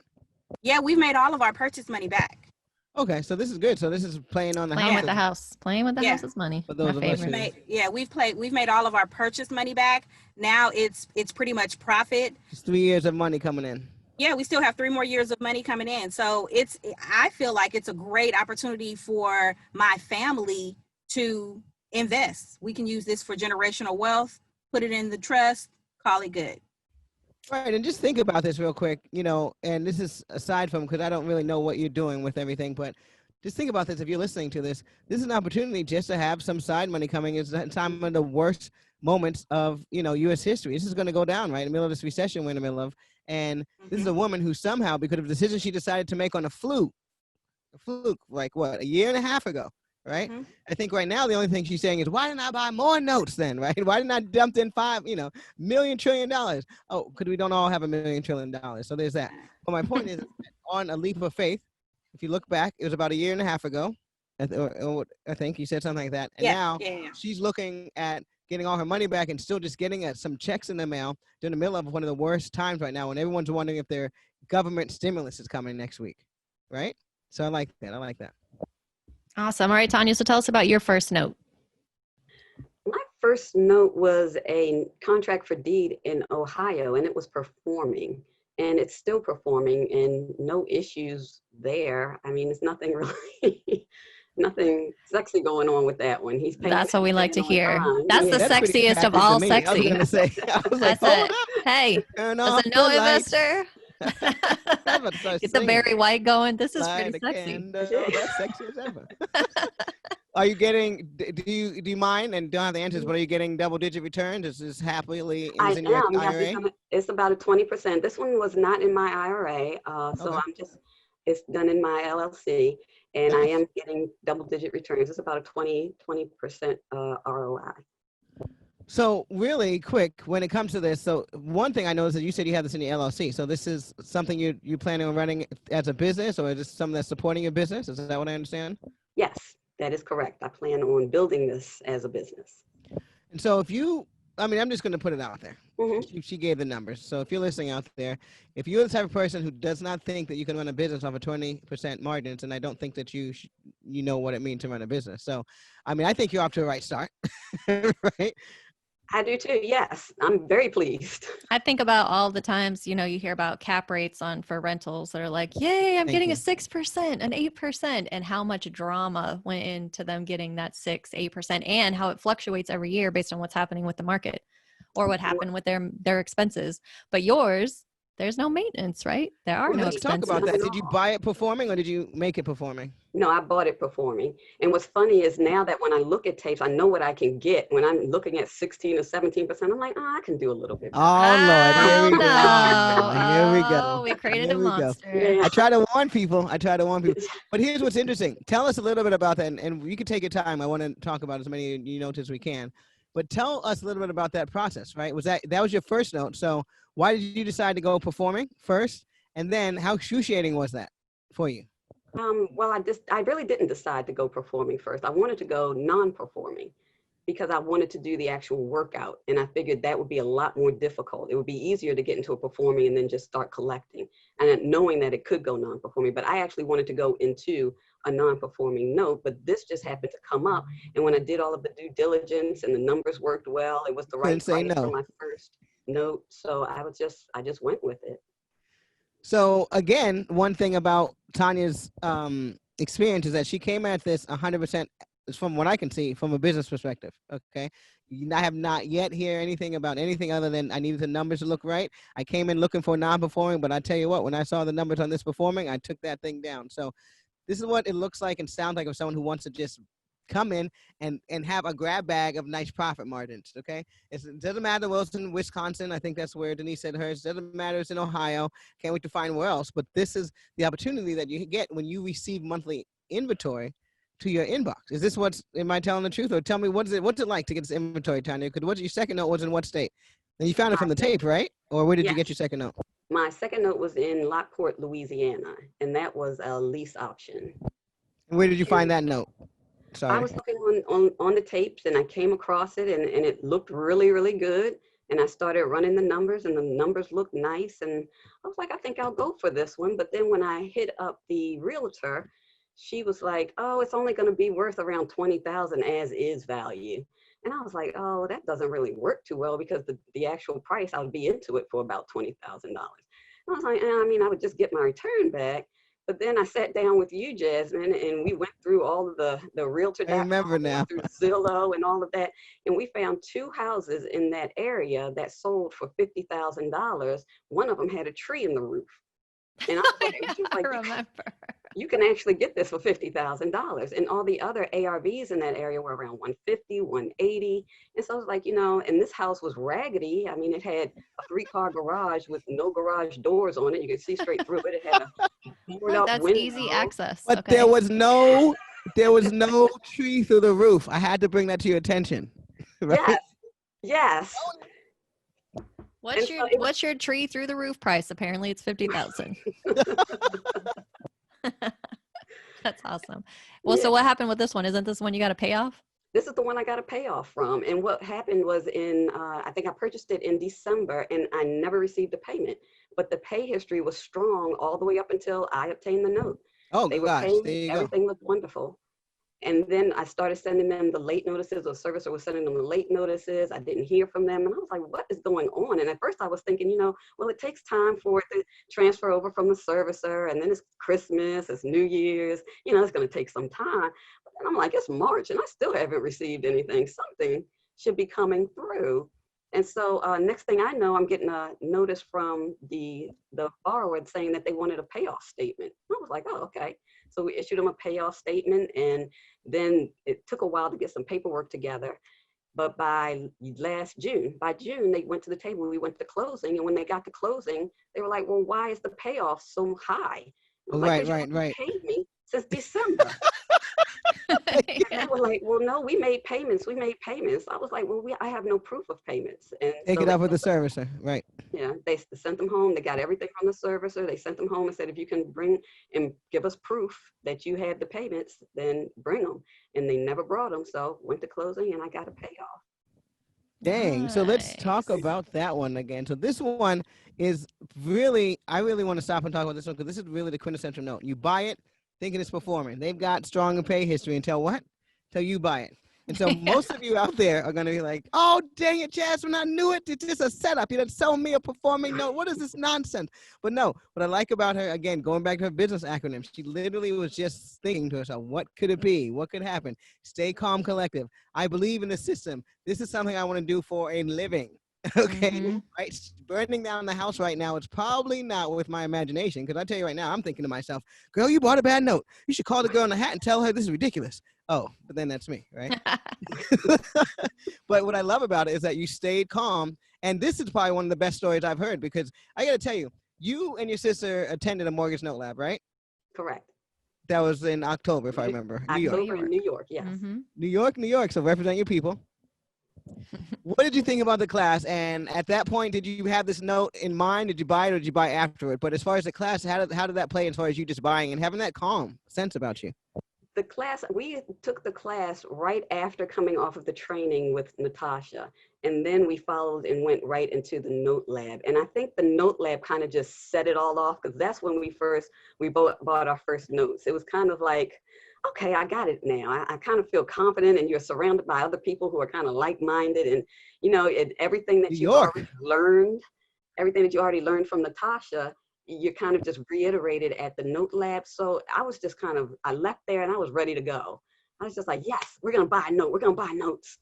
Yeah, we've made all of our purchase money back. Okay, so this is good. So this is playing on the playing with the house, playing with the house's money. For those My of us favorite. We've made all of our purchase money back. Now it's pretty much profit. It's 3 years of money coming in. Yeah, we still have 3 more years of money coming in. So I feel like it's a great opportunity for my family to invest. We can use this for generational wealth, put it in the trust, call it good. Right, and just think about this real quick, and this is aside from, because I don't really know what you're doing with everything, but just think about this. If you're listening to this, this is an opportunity just to have some side money coming. It's time of the worst moments of, U.S. history. This is going to go down, right, in the middle of this recession we're in the middle of. And this is a woman who somehow, because of a decision she decided to make on a fluke, like what, a year and a half ago, right? I think right now the only thing she's saying is, why didn't I buy more notes then, right? Why didn't I dump in $5 million trillion? Oh, because we don't all have $1 million trillion. So there's that. But my point is, on a leap of faith, if you look back, it was about a year and a half ago. I think you said something like that. And now she's looking at getting all her money back and still just getting some checks in the mail during the middle of one of the worst times right now when everyone's wondering if their government stimulus is coming next week, right? So I like that. Awesome. All right, Tanya, so tell us about your first note. My first note was a contract for deed in Ohio, and it was performing, and it's still performing, and no issues there. I mean, it's nothing really, nothing sexy going on with that one. He's paying. That's what we like to hear. Time. That's the sexiest of all sexy. I was going to say, that's it. Hey, as a no investor, get the Barry White going. This is pretty sexy. That's sexy as ever. Are you getting, do you mind, and don't have the answers, but are you getting double-digit returns? Is this happily in your IRA? It's about a 20%. This one was not in my IRA, so it's done in my LLC, and I am getting double-digit returns. It's about a 20% ROI. So really quick, when it comes to this, so one thing I know is that you said you have this in your LLC. So this is something you planning on running as a business, or is this something that's supporting your business? Is that what I understand? Yes, that is correct. I plan on building this as a business. And so I'm just going to put it out there. She gave the numbers. So if you're listening out there, if you're the type of person who does not think that you can run a business off of 20% margins, and I don't think that you know what it means to run a business. So, I think you're off to the right start, right? I do too. Yes, I'm very pleased. I think about all the times, you hear about cap rates for rentals that are like, yay, I'm getting a 6%, an 8%, and how much drama went into them getting that 6-8%, and how it fluctuates every year based on what's happening with the market or what happened with their expenses. But yours, there's no maintenance, right? There are no expenses. Let's talk about that. Did you buy it performing, or did you make it performing? No, I bought it performing. And what's funny is now that when I look at tapes, I know what I can get. When I'm looking at 16 or 17%, I'm like, I can do a little bit better. Oh, Lord. Here we go. Here we go. Oh, we created a monster. Yeah. I try to warn people. But here's what's interesting. Tell us a little bit about that. And you can take your time. I want to talk about as many notes as we can. But tell us a little bit about that process, right? That was your first note. So why did you decide to go performing first? And then how excruciating was that for you? Well, I really didn't decide to go performing first. I wanted to go non-performing because I wanted to do the actual workout. And I figured that would be a lot more difficult. It would be easier to get into a performing and then just start collecting, and knowing that it could go non-performing. But I actually wanted to go into a non-performing note, but this just happened to come up. And when I did all of the due diligence and the numbers worked well, it was the right price for my first note. So I just went with it. So again, one thing about Tanya's experience is that she came at this 100%, from what I can see, from a business perspective. Okay, I have not yet heard anything about anything other than I needed the numbers to look right. I came in looking for non-performing, but I tell you what, when I saw the numbers on this performing, I took that thing down. So this is what it looks like and sounds like of someone who wants to just come in and have a grab bag of nice profit margins. Okay, it doesn't matter where it's in Wisconsin. I think that's where Denise said hers. It doesn't matter it's in Ohio. Can't wait to find where else. But this is the opportunity that you get when you receive monthly inventory to your inbox. Is this am I telling the truth? Or tell me, what's it like to get this inventory, Tanya? Because what's your second note was in what state? And you found it from the tape, right? Or where did you get your second note? My second note was in Lockport, Louisiana, and that was a lease option. And where did you find that note? Sorry. I was looking on the tapes, and I came across it, and it looked really, really good. And I started running the numbers, and the numbers looked nice. And I was like, I think I'll go for this one. But then when I hit up the realtor, she was like, oh, it's only going to be worth around $20,000 as is value. And I was like, oh, that doesn't really work too well, because the actual price, I'll be into it for about $20,000. I was like, I mean, I would just get my return back. But then I sat down with you, Jasmine, and we went through all of the realtor. I remember now. Through Zillow and all of that. And we found 2 houses in that area that sold for $50,000. One of them had a tree in the roof. And I was like, I remember. you can actually get this for $50,000. And all the other ARVs in that area were around 150, 180. And so I was like, and this house was raggedy. I mean, it had a 3-car garage with no garage doors on it. You could see straight through it. It had a boarded up That's window. easy access. But okay. there was no tree through the roof. I had to bring that to your attention. Right? Yes. What's your tree through the roof price? Apparently it's 50,000. That's awesome. Well, so what happened with this one? Isn't this one you got to pay off? This is the one I got a payoff from. And what happened was I think I purchased it in December and I never received a payment, but the pay history was strong all the way up until I obtained the note. Oh, they gosh, were there you go. Everything looked wonderful. And then I started sending them the late notices, or servicer was sending them the late notices. I didn't hear from them. And I was like, what is going on? And at first I was thinking, well, it takes time for it to transfer over from the servicer. And then it's Christmas, it's New Year's, it's going to take some time. But then I'm like, it's March and I still haven't received anything. Something should be coming through. And so next thing I know, I'm getting a notice from the borrower saying that they wanted a payoff statement. I was like, oh, okay. So we issued them a payoff statement, and then it took a while to get some paperwork together. But by June, they went to the table. We went to closing, and when they got to closing, they were like, well, why is the payoff so high? Right. Paid me since December. And they were like, well, no, we made payments. I was like, well, I have no proof of payments. And Take it up with the servicer, right? Yeah, they sent them home. They got everything from the servicer. They sent them home and said, if you can bring and give us proof that you had the payments, then bring them. And they never brought them. So went to closing and I got a payoff. Dang. Nice. So let's talk about that one again. So this one is really, I really want to stop and talk about this one because this is really the quintessential note. You buy it thinking it's performing. They've got strong and pay history until you buy it. And so most of you out there are going to be like, oh, dang it, Jasmine, I knew it. It's just a setup. You didn't sell me a performing note. What is this nonsense? But no, what I like about her, again, going back to her business acronym, she literally was just thinking to herself, what could it be? What could happen? Stay calm, collective. I believe in the system. This is something I want to do for a living. Okay, right? Burning down the house right now, it's probably not with my imagination, because I tell you right now, I'm thinking to myself, girl, you bought a bad note. You should call the girl in the hat and tell her this is ridiculous. Oh, but then that's me, right? But what I love about it is that you stayed calm, and this is probably one of the best stories I've heard, because I got to tell you, you and your sister attended a mortgage note lab, right? Correct. That was in October, if I remember. New York, yes. Mm-hmm. New York, so represent your people. What did you think about the class? And at that point, did you have this note in mind? Did you buy it or did you buy after it? But as far as the class, how did that play as far as you just buying and having that calm sense about you? The class, we took the class right after coming off of the training with Natasha. And then we followed and went right into the note lab. And I think the note lab kind of just set it all off, because that's when we bought our first notes. It was kind of like, okay, I got it now. I kind of feel confident, and you're surrounded by other people who are kind of like-minded, and everything that you already learned from Natasha, you kind of just reiterated at the note lab. So I was just I left there and I was ready to go. I was just like, yes, we're gonna buy a note. We're gonna buy notes.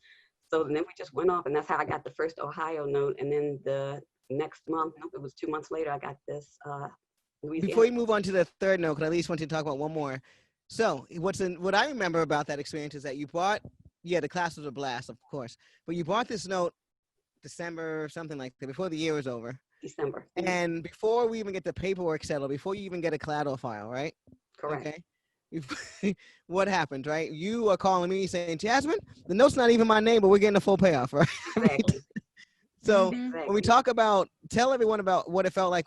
So then we just went off, and that's how I got the first Ohio note. And then the next month, it was 2 months later, I got this Louisiana. Before you move on to the third note, because I at least want you to talk about one more. So what I remember about that experience is that you bought, the class was a blast, of course, but you bought this note December or something like that, before the year was over. December. And before we even get the paperwork settled, before you even get a collateral file, right? Correct. Okay. What happened, right? You are calling me saying, Jasmine, the note's not even my name, but we're getting a full payoff, right? Exactly. So when we talk about, tell everyone about what it felt like,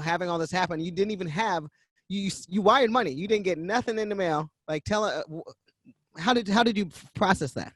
having all this happen. You didn't even have, you wired money. You didn't get nothing in the mail. Like, how did you process that?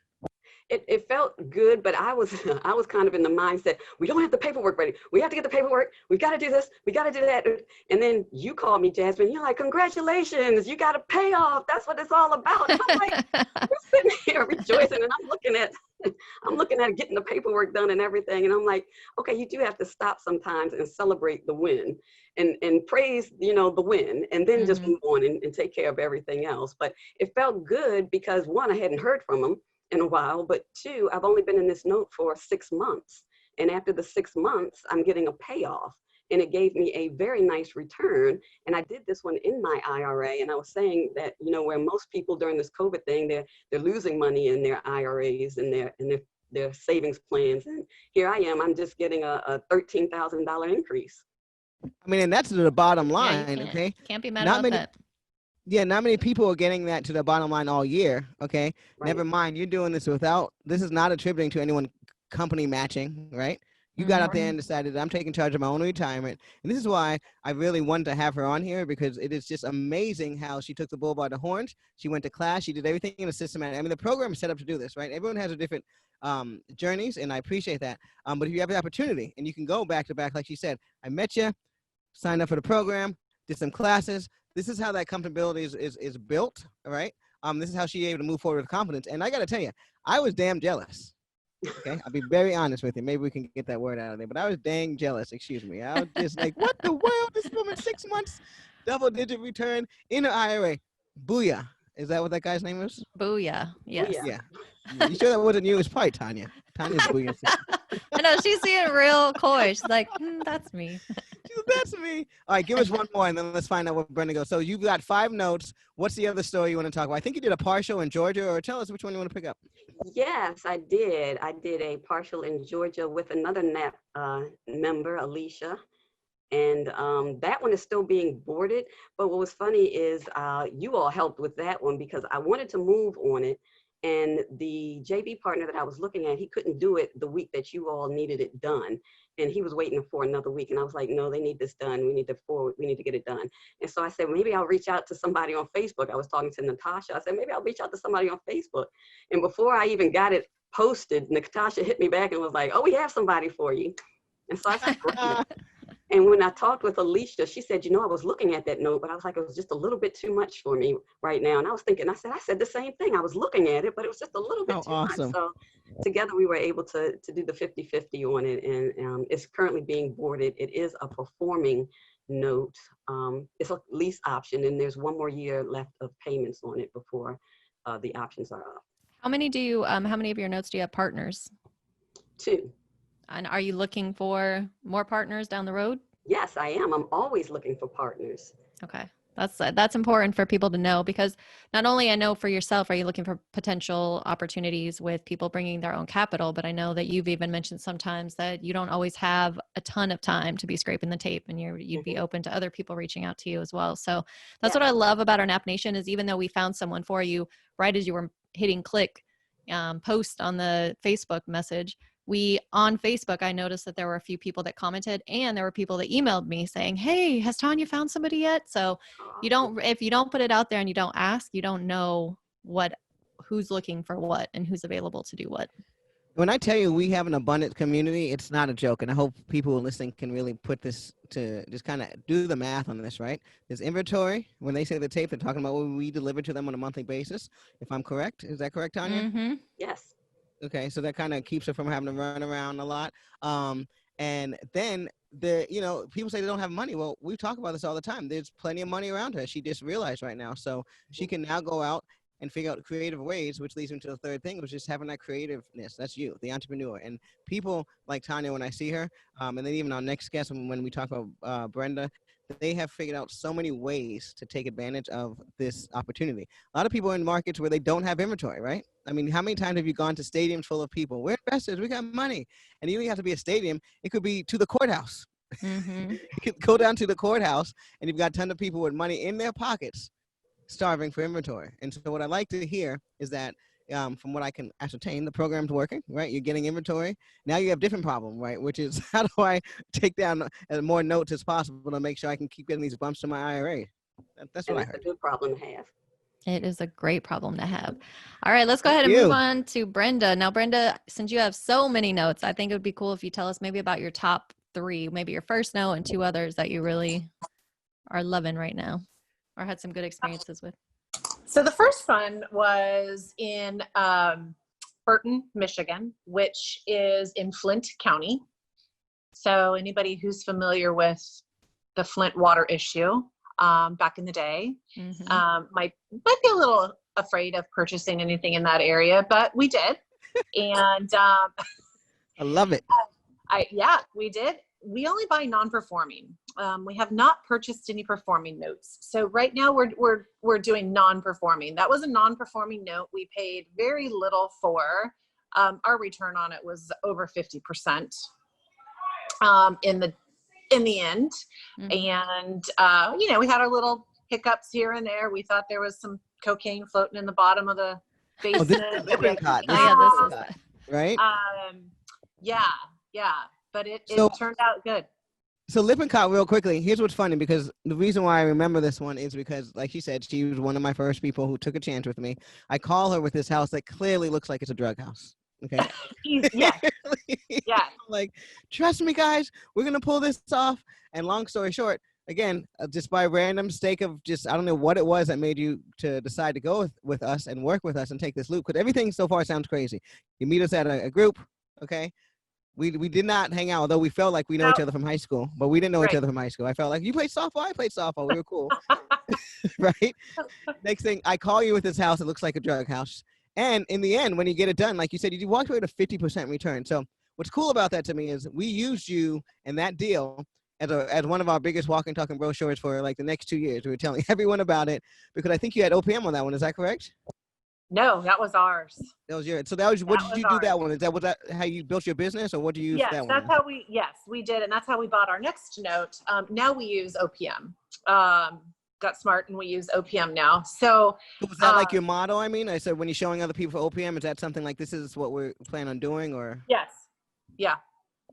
It felt good, but I was I was kind of in the mindset, we don't have the paperwork ready. We have to get the paperwork. We got to do this. We got to do that. And then you called me, Jasmine. You're like, congratulations, you got a payoff. That's what it's all about. And I'm like, we're sitting here rejoicing, and I'm looking at getting the paperwork done and everything. And I'm like, okay, you do have to stop sometimes and celebrate the win and praise, the win, and then just move on and take care of everything else. But it felt good because one, I hadn't heard from them in a while, but two, I've only been in this note for 6 months. And after the 6 months, I'm getting a payoff. And it gave me a very nice return. And I did this one in my IRA. And I was saying that, where most people during this COVID thing, they're losing money in their IRAs and their savings plans. And here I am, I'm just getting a $13,000 increase. I mean, and that's the bottom line, okay? Can't be mad about that. Yeah, not many people are getting that to the bottom line all year, okay? Right. Never mind, you're doing this this is not attributing to anyone company matching, right? You got out there and decided I'm taking charge of my own retirement. And this is why I really wanted to have her on here, because it is just amazing how she took the bull by the horns. She went to class. She did everything in a systematic. I mean, the program is set up to do this, right? Everyone has a different journeys, and I appreciate that. But if you have the opportunity and you can go back to back, like she said, I met you, signed up for the program, did some classes. This is how that comfortability is built, all right? This is how she's able to move forward with confidence. And I got to tell you, I was damn jealous. Okay, I'll be very honest with you. Maybe we can get that word out of there. But I was dang jealous. Excuse me. I was just like, what the world? This woman 6 months, double-digit return in her IRA. Booyah. Is that what that guy's name is? Booyah. Yes. Yeah. You sure that wasn't you? It's probably Tanya. Tanya's Booyah. I know, she's seeing real coy. She's like, that's me. That's me. All right, give us one more, and then let's find out what Brenda goes. So you've got 5 notes. What's the other story you want to talk about? I think you did a partial in Georgia, or tell us which one you want to pick up. Yes, I did. I did a partial in Georgia with another NAP member, Alicia. And that one is still being boarded. But what was funny is you all helped with that one, because I wanted to move on it. And the JV partner that I was looking at, he couldn't do it the week that you all needed it done. And he was waiting for another week. And I was like, no, they need this done. We need to get it done. And so I said, maybe I'll reach out to somebody on Facebook. I was talking to Natasha. I said, maybe I'll reach out to somebody on Facebook. And before I even got it posted, Natasha hit me back and was like, oh, we have somebody for you. And so I said, great. And when I talked with Alicia, she said, I was looking at that note, but I was like, it was just a little bit too much for me right now. And I was thinking, I said the same thing. I was looking at it, but it was just a little bit too much. So together we were able to do the 50-50 on it. And it's currently being boarded. It is a performing note. It's a lease option, and there's 1 more year left of payments on it before the options are up. How many of your notes do you have partners? 2. And are you looking for more partners down the road? Yes, I am. I'm always looking for partners. Okay. That's important for people to know, because not only I know for yourself, are you looking for potential opportunities with people bringing their own capital, but I know that you've even mentioned sometimes that you don't always have a ton of time to be scraping the tape, and you'd be open to other people reaching out to you as well. So that's what I love about our NAP Nation, is even though we found someone for you right as you were hitting click post on the Facebook message, on Facebook, I noticed that there were a few people that commented, and there were people that emailed me saying, hey, has Tanya found somebody yet? So if you don't put it out there and you don't ask, you don't know who's looking for what and who's available to do what. When I tell you we have an abundant community, it's not a joke. And I hope people listening can really put this to just kind of do the math on this, right? There's inventory. When they say the tape, they're talking about what we deliver to them on a monthly basis, if I'm correct. Is that correct, Tanya? Mm-hmm. Yes. Okay, so that kind of keeps her from having to run around a lot. And then people say they don't have money. Well, we talk about this all the time. There's plenty of money around her. She just realized right now. So she can now go out and figure out creative ways, which leads me to the third thing, which is having that creativeness. That's you, the entrepreneur. And people like Tanya, when I see her, and then even our next guest, when we talk about Brenda, they have figured out so many ways to take advantage of this opportunity. A lot of people are in markets where they don't have inventory, right? I mean, how many times have you gone to stadiums full of people? We're investors, we got money. And you don't have to be a stadium. It could be to the courthouse. Mm-hmm. You could go down to the courthouse and you've got tons of people with money in their pockets starving for inventory. And so what I like to hear is that from what I can ascertain, the program's working, right? You're getting inventory. Now you have a different problem, right? Which is, how do I take down as more notes as possible to make sure I can keep getting these bumps to my IRA? That's what I heard. That's a good problem to have. It is a great problem to have. All right, let's go ahead and move on to Brenda. Now, Brenda, since you have so many notes, I think it would be cool if you tell us maybe about your top 3, maybe your first note and 2 others that you really are loving right now or had some good experiences with. So the first one was in Burton, Michigan, which is in Flint County. So anybody who's familiar with the Flint water issue back in the day might be a little afraid of purchasing anything in that area, but we did. And I love it. We did. We only buy non-performing. We have not purchased any performing notes. So right now we're doing non-performing. That was a non-performing note. We paid very little for. Our return on it was over 50% in the end. And we had our little hiccups here and there. We thought there was some cocaine floating in the bottom of the basement. Right? But it So- turned out good. So Lippincott, real quickly, here's what's funny, because the reason why I remember this one is because, like she said, she was one of my first people who took a chance with me. I call her with this house that clearly looks like it's a drug house. Okay. Yeah. Like, trust me, guys, we're going to pull this off. And long story short, again, just by random stake of just, I don't know what it was that made you to decide to go with us and work with us and take this loop. Because everything so far sounds crazy. You meet us at a group. Okay. We did not hang out, although we felt like we know each other from high school, but we didn't know each other from high school. I felt like, you played softball? I played softball. We were cool. Right? Next thing, I call you with this house. It looks like a drug house. And in the end, when you get it done, like you said, you walked away with a 50% return. So what's cool about that to me is we used you in that deal as one of our biggest walking, talking brochures for like the next 2 years. We were telling everyone about it because I think you had OPM on that one. Is that correct? No, that was ours. That was yours. So what did you do that one? Was that how you built your business, or what do you use that one? Yes, we did. And that's how we bought our next note. Now we use OPM. Got smart and we use OPM now. So was that like your motto? I mean, I said, when you're showing other people for OPM, is that something like this is what we're planning on doing, or? Yes. Yeah.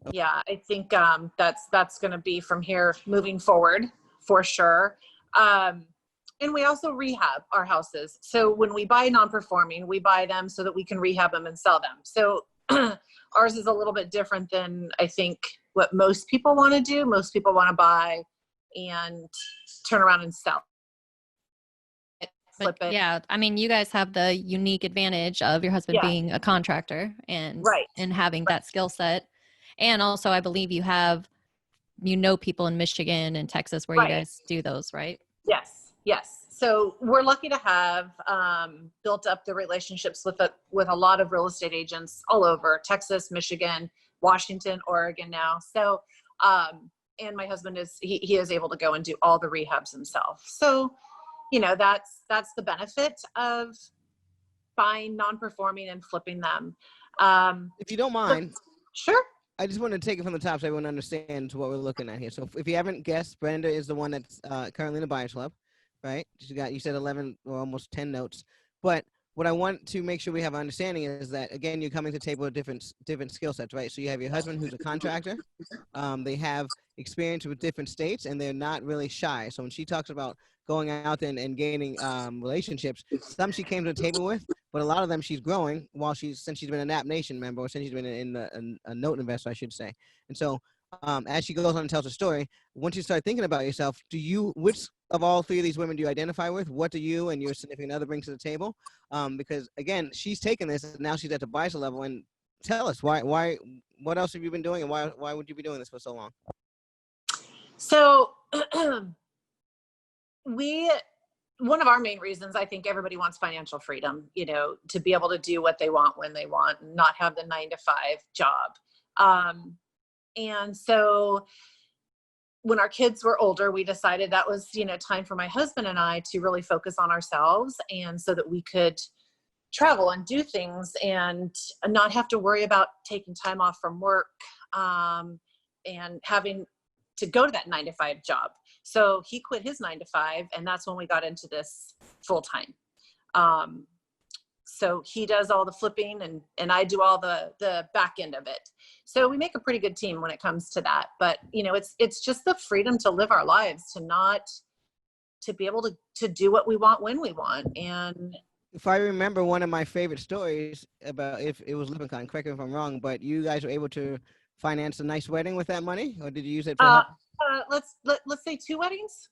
Okay. Yeah. I think that's going to be from here moving forward for sure. And we also rehab our houses. So when we buy non-performing, we buy them so that we can rehab them and sell them. So ours is a little bit different than I think what most people want to do. Most people want to buy and turn around and sell. Flip it. Yeah, I mean, you guys have the unique advantage of your husband being a contractor and having that skill set. And also, I believe you have, people in Michigan and Texas where you guys do those, right? Yes. So we're lucky to have built up the relationships with a lot of real estate agents all over Texas, Michigan, Washington, Oregon now. So, and my husband he is able to go and do all the rehabs himself. So, that's the benefit of buying non-performing and flipping them. If you don't mind. Sure. I just want to take it from the top so everyone understands what we're looking at here. So if you haven't guessed, Brenda is the one that's currently in the Buyers Club, right? You said 11 or almost 10 notes. But what I want to make sure we have understanding is that, again, you're coming to the table with different skill sets, right? So you have your husband who's a contractor. They have experience with different states, and they're not really shy. So when she talks about going out there and gaining relationships, some she came to the table with, but a lot of them she's growing since she's been a NAPNATION member, or since she's been a note investor, I should say. And so as she goes on and tells her story, once you start thinking about yourself, which of all 3 of these women do you identify with? What do you and your significant other bring to the table? Because again, she's taken this and now she's at the buyer level. And tell us why, what else have you been doing, and why would you be doing this for so long? So one of our main reasons, I think everybody wants financial freedom, to be able to do what they want when they want and not have the 9-to-5 job. And so when our kids were older, we decided that was, time for my husband and I to really focus on ourselves, and so that we could travel and do things and not have to worry about taking time off from work and having to go to that 9-to-5 job. So he quit his 9-to-5, and that's when we got into this full time. So he does all the flipping and I do all the back end of it. So we make a pretty good team when it comes to that. But, it's just the freedom to live our lives, to not to be able to do what we want when we want. And if I remember, one of my favorite stories about, if it was LipNCon, correct me if I'm wrong, but you guys were able to finance a nice wedding with that money, or did you use it for help? Let's say 2 weddings,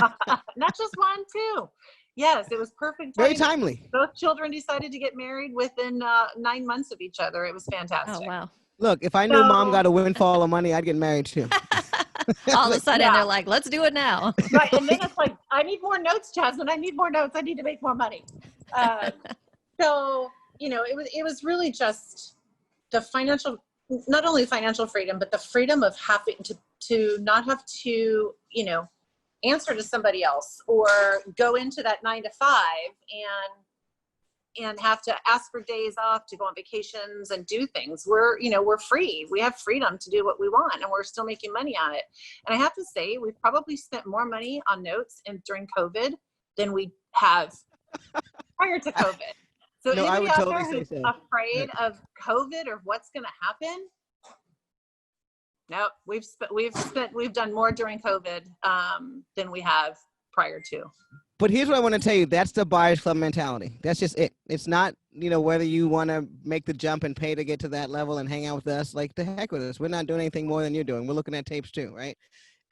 not just 1, 2. Yes, it was perfect. Very timely. Both children decided to get married within 9 months of each other. It was fantastic. Oh, wow. Look, if I knew mom got a windfall of money, I'd get married too. All of a sudden, they're like, let's do it now. Right. And then it's like, I need more notes, Jasmine. I need more notes. I need to make more money. So, it was really just the financial, not only financial freedom, but the freedom of having to not have to, answer to somebody else or go into that 9 to 5 and have to ask for days off to go on vacations and do things. We're free. We have freedom to do what we want, and we're still making money on it. And I have to say, we've probably spent more money on notes during COVID than we have prior to COVID. So No, I anybody would out totally there who's say so. afraid of COVID or what's going to happen? No, we've done more during COVID than we have prior to. But here's what I want to tell you. That's the Buyers Club mentality. That's just it. It's not, whether you want to make the jump and pay to get to that level and hang out with us, like, the heck with us. We're not doing anything more than you're doing. We're looking at tapes too, right?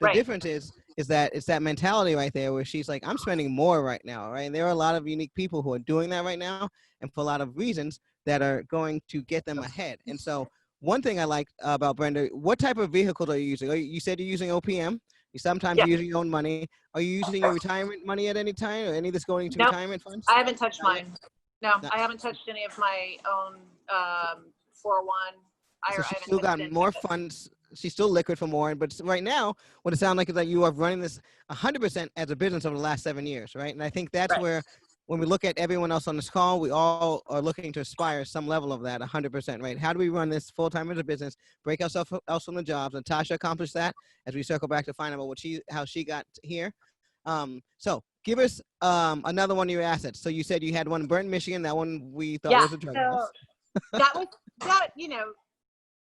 The difference is that it's that mentality right there where she's like, I'm spending more right now, right? And there are a lot of unique people who are doing that right now, and for a lot of reasons that are going to get them ahead. And so one thing I like about Brenda, what type of vehicles are you using? You said you're using OPM. You sometimes use your own money. Are you using your retirement money at any time, or any of this going into retirement funds? I haven't touched mine. No, I haven't touched any of my own 401. So she's still got more funds. She's still liquid for more. But right now, what it sounds like is that you are running this 100% as a business over the last 7 years, right? And I think that's where, when we look at everyone else on this call, we all are looking to aspire some level of that 100%, right? How do we run this full-time as a business, break ourselves else from the jobs? Natasha accomplished that as we circle back to find out how she got here. So give us another one of your assets. So you said you had one in Burton, Michigan. That one we thought was a drug house.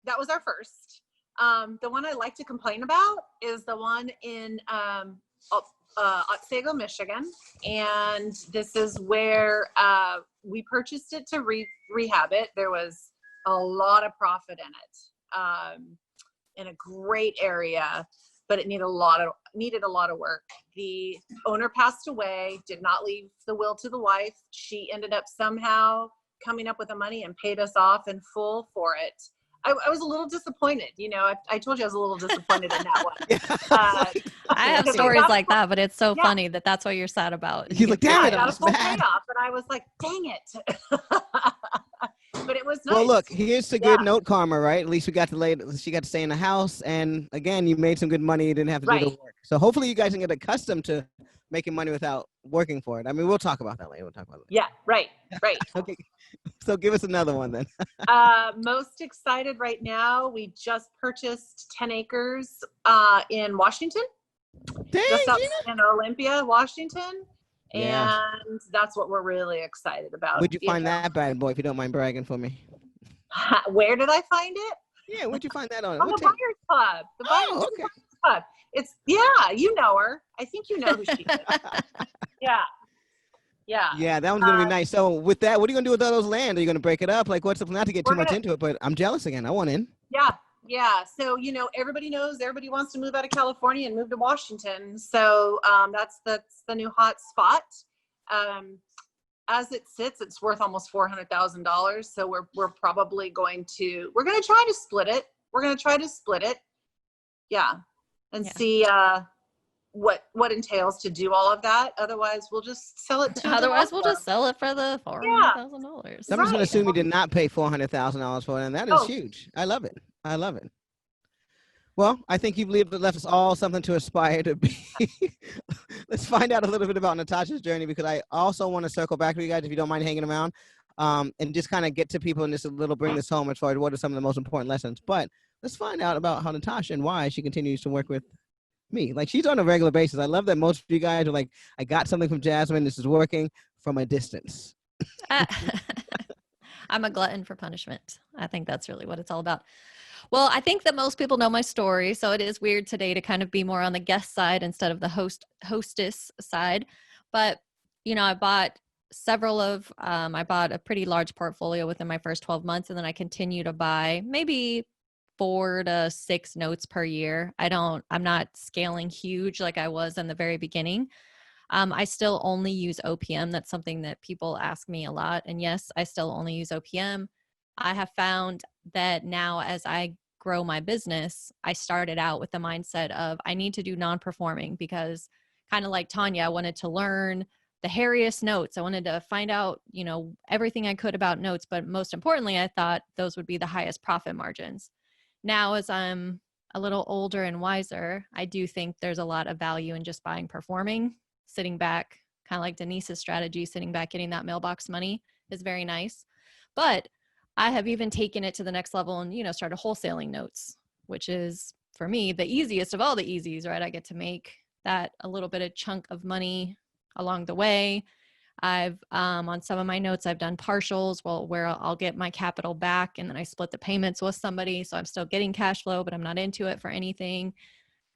that was our first. The one I like to complain about is the one in Otsego, Michigan, and this is where we purchased it to rehab it. There was a lot of profit in it, in a great area, but it needed a lot of work. The owner passed away, did not leave the will to the wife. She ended up somehow coming up with the money and paid us off in full for it. I was a little disappointed. I told you I was a little disappointed in that one. I have stories like that, but it's so funny that that's what you're sad about. He's like, damn it, I I'm got a full mad. payoff, but I was like, dang it. But it was nice. Well, look, here's the good note karma, right? At least she got to stay in the house. And again, you made some good money. You didn't have to do the work. So hopefully you guys can get accustomed to making money without working for it. I mean, we'll talk about that later. Yeah, right. Okay. So give us another one then. Most excited right now. We just purchased 10 acres in Washington. Dang, just out in Olympia, Washington. Yeah. And that's what we're really excited about. Where'd you find that bad boy, if you don't mind bragging for me? Where did I find it? Yeah, where'd you find that on? On the Buyers Club. The Buyers Club. It's, you know her. I think you know who she is. Yeah, that one's going to be nice. So with that, what are you going to do with all those land? Are you going to break it up? Like, what's up? Not to get too much into it, but I'm jealous again. I want in. Yeah. So, everybody knows everybody wants to move out of California and move to Washington. So that's the new hot spot. As it sits, it's worth almost $400,000. So we're probably going to try to split it. Yeah. And see what entails to do all of that. Otherwise, we'll just sell it to Otherwise, we'll just sell it for the $400,000. Somebody's going to assume you did not pay $400,000 for it, and that is huge. I love it. Well, I think you've left us all something to aspire to be. Let's find out a little bit about Natasha's journey, because I also want to circle back with you guys, if you don't mind hanging around, and just kind of get to people and just bring this home as far as what are some of the most important lessons. But let's find out about how Natasha and why she continues to work with me. Like, she's on a regular basis. I love that most of you guys are like, I got something from Jasmine. This is working from a distance. I'm a glutton for punishment. I think that's really what it's all about. Well, I think that most people know my story, so it is weird today to kind of be more on the guest side instead of the hostess side. But I bought I bought a pretty large portfolio within my first 12 months, and then I continue to buy maybe 4 to 6 notes per year. I'm not scaling huge like I was in the very beginning. I still only use OPM. That's something that people ask me a lot. And yes, I still only use OPM. I have found that now as I grow my business, I started out with the mindset of I need to do non-performing because kind of like Tanya, I wanted to learn the hairiest notes. I wanted to find out, everything I could about notes. But most importantly, I thought those would be the highest profit margins. Now, as I'm a little older and wiser, I do think there's a lot of value in just buying performing. Sitting back, kind of like Denise's strategy, sitting back, getting that mailbox money is very nice. But I have even taken it to the next level and, started wholesaling notes, which is for me, the easiest of all the easies, right? I get to make that a little bit of chunk of money along the way. I've, on some of my notes, I've done partials, where I'll get my capital back and then I split the payments with somebody. So I'm still getting cash flow, but I'm not into it for anything.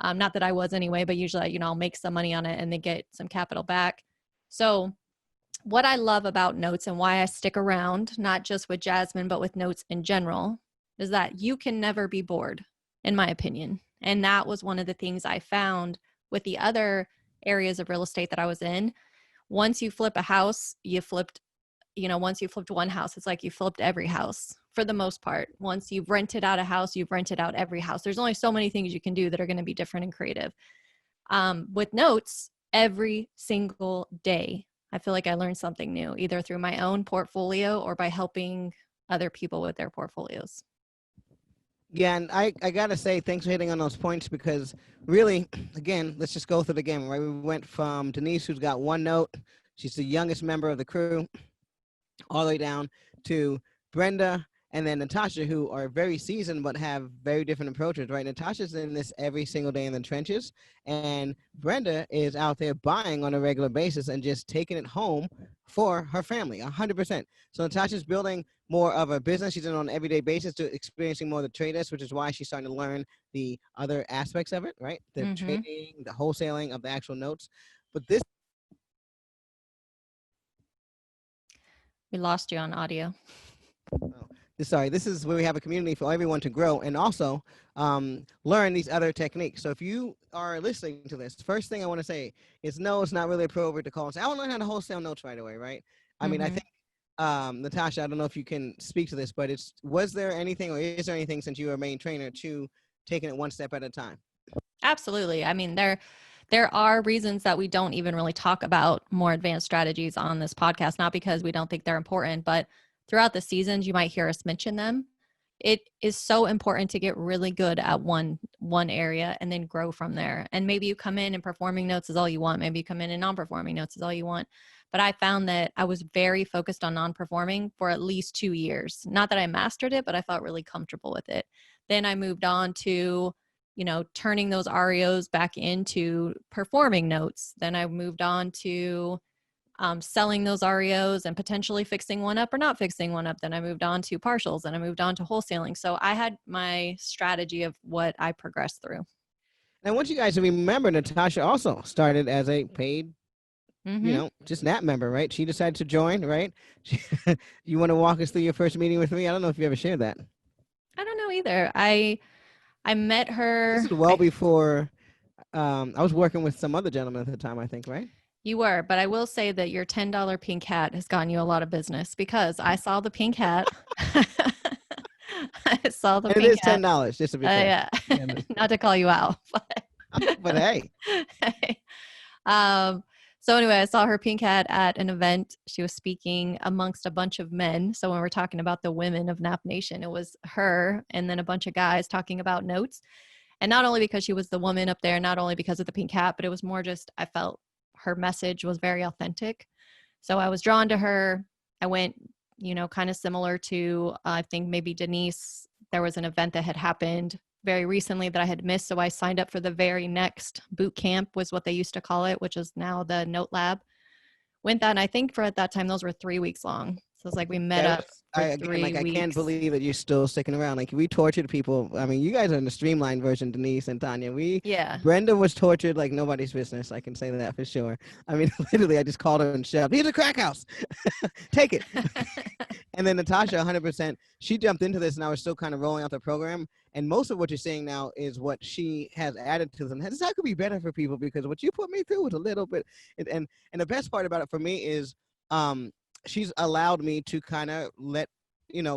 Not that I was anyway, but usually, I'll make some money on it and then get some capital back. So what I love about notes and why I stick around, not just with Jasmine, but with notes in general, is that you can never be bored, in my opinion. And that was one of the things I found with the other areas of real estate that I was in. Once you flip a house, once you flipped one house, it's like you flipped every house for the most part. Once you've rented out a house, you've rented out every house. There's only so many things you can do that are going to be different and creative. With notes, every single day, I feel like I learned something new, either through my own portfolio or by helping other people with their portfolios. Yeah, and I got to say, thanks for hitting on those points because really, again, let's just go through the game, right? We went from Denise, who's got 1 note. She's the youngest member of the crew, all the way down to Brenda and then Natasha, who are very seasoned but have very different approaches, right? Natasha's in this every single day in the trenches, and Brenda is out there buying on a regular basis and just taking it home for her family, 100%. So Natasha's building more of a business. She's in on an everyday basis to experiencing more of the traders, which is why she's starting to learn the other aspects of it, right? The trading, the wholesaling of the actual notes. But this. We lost you on audio. Sorry, this is where we have a community for everyone to grow and also learn these other techniques. So if you are listening to this, first thing I want to say is no, it's not really appropriate to call and say, I want to learn how to wholesale notes right away, right? I mean, I think, Natasha, I don't know if you can speak to this, but was there anything or is there anything since you were a main trainer to taking it one step at a time? Absolutely. I mean, there are reasons that we don't even really talk about more advanced strategies on this podcast, not because we don't think they're important, but throughout the seasons, you might hear us mention them. It is so important to get really good at one area and then grow from there. And maybe you come in and performing notes is all you want. Maybe you come in and non-performing notes is all you want. But I found that I was very focused on non-performing for at least 2 years. Not that I mastered it, but I felt really comfortable with it. Then I moved on to, turning those REOs back into performing notes. Then I moved on to selling those REOs and potentially fixing one up or not fixing one up. Then I moved on to partials and I moved on to wholesaling. So I had my strategy of what I progressed through. And I want you guys to remember, Natasha also started as a paid, just NAP member, right? She decided to join, right? You want to walk us through your first meeting with me? I don't know if you ever shared that. I don't know either. I met her. This is well before I was working with some other gentleman at the time, I think, right? You were, but I will say that your $10 pink hat has gotten you a lot of business because I saw the pink hat. I saw the pink hat. It is $10, just to be clear. Yeah. Not to call you out. But hey. So anyway, I saw her pink hat at an event. She was speaking amongst a bunch of men. So when we're talking about the women of NAP Nation, it was her and then a bunch of guys talking about notes. And not only because she was the woman up there, not only because of the pink hat, but it was more just, I felt her message was very authentic. So I was drawn to her. I went, kind of similar to, I think maybe Denise, there was an event that had happened very recently that I had missed. So I signed up for the very next boot camp was what they used to call it, which is now the Note Lab. Went that, and I think for at that time, those were 3 weeks long. So it's like we met up for 3 weeks. I can't believe that you're still sticking around. Like, we tortured people. I mean, you guys are in the streamlined version, Denise and Tanya. Brenda was tortured like nobody's business. I can say that for sure. I mean, literally, I just called her and shoved, here's a crack house. Take it. And then Natasha, 100%, she jumped into this, and I was still kind of rolling out the program. And most of what you're seeing now is what she has added to them. That could be better for people, because what you put me through was a little bit. And the best part about it for me is she's allowed me to kind of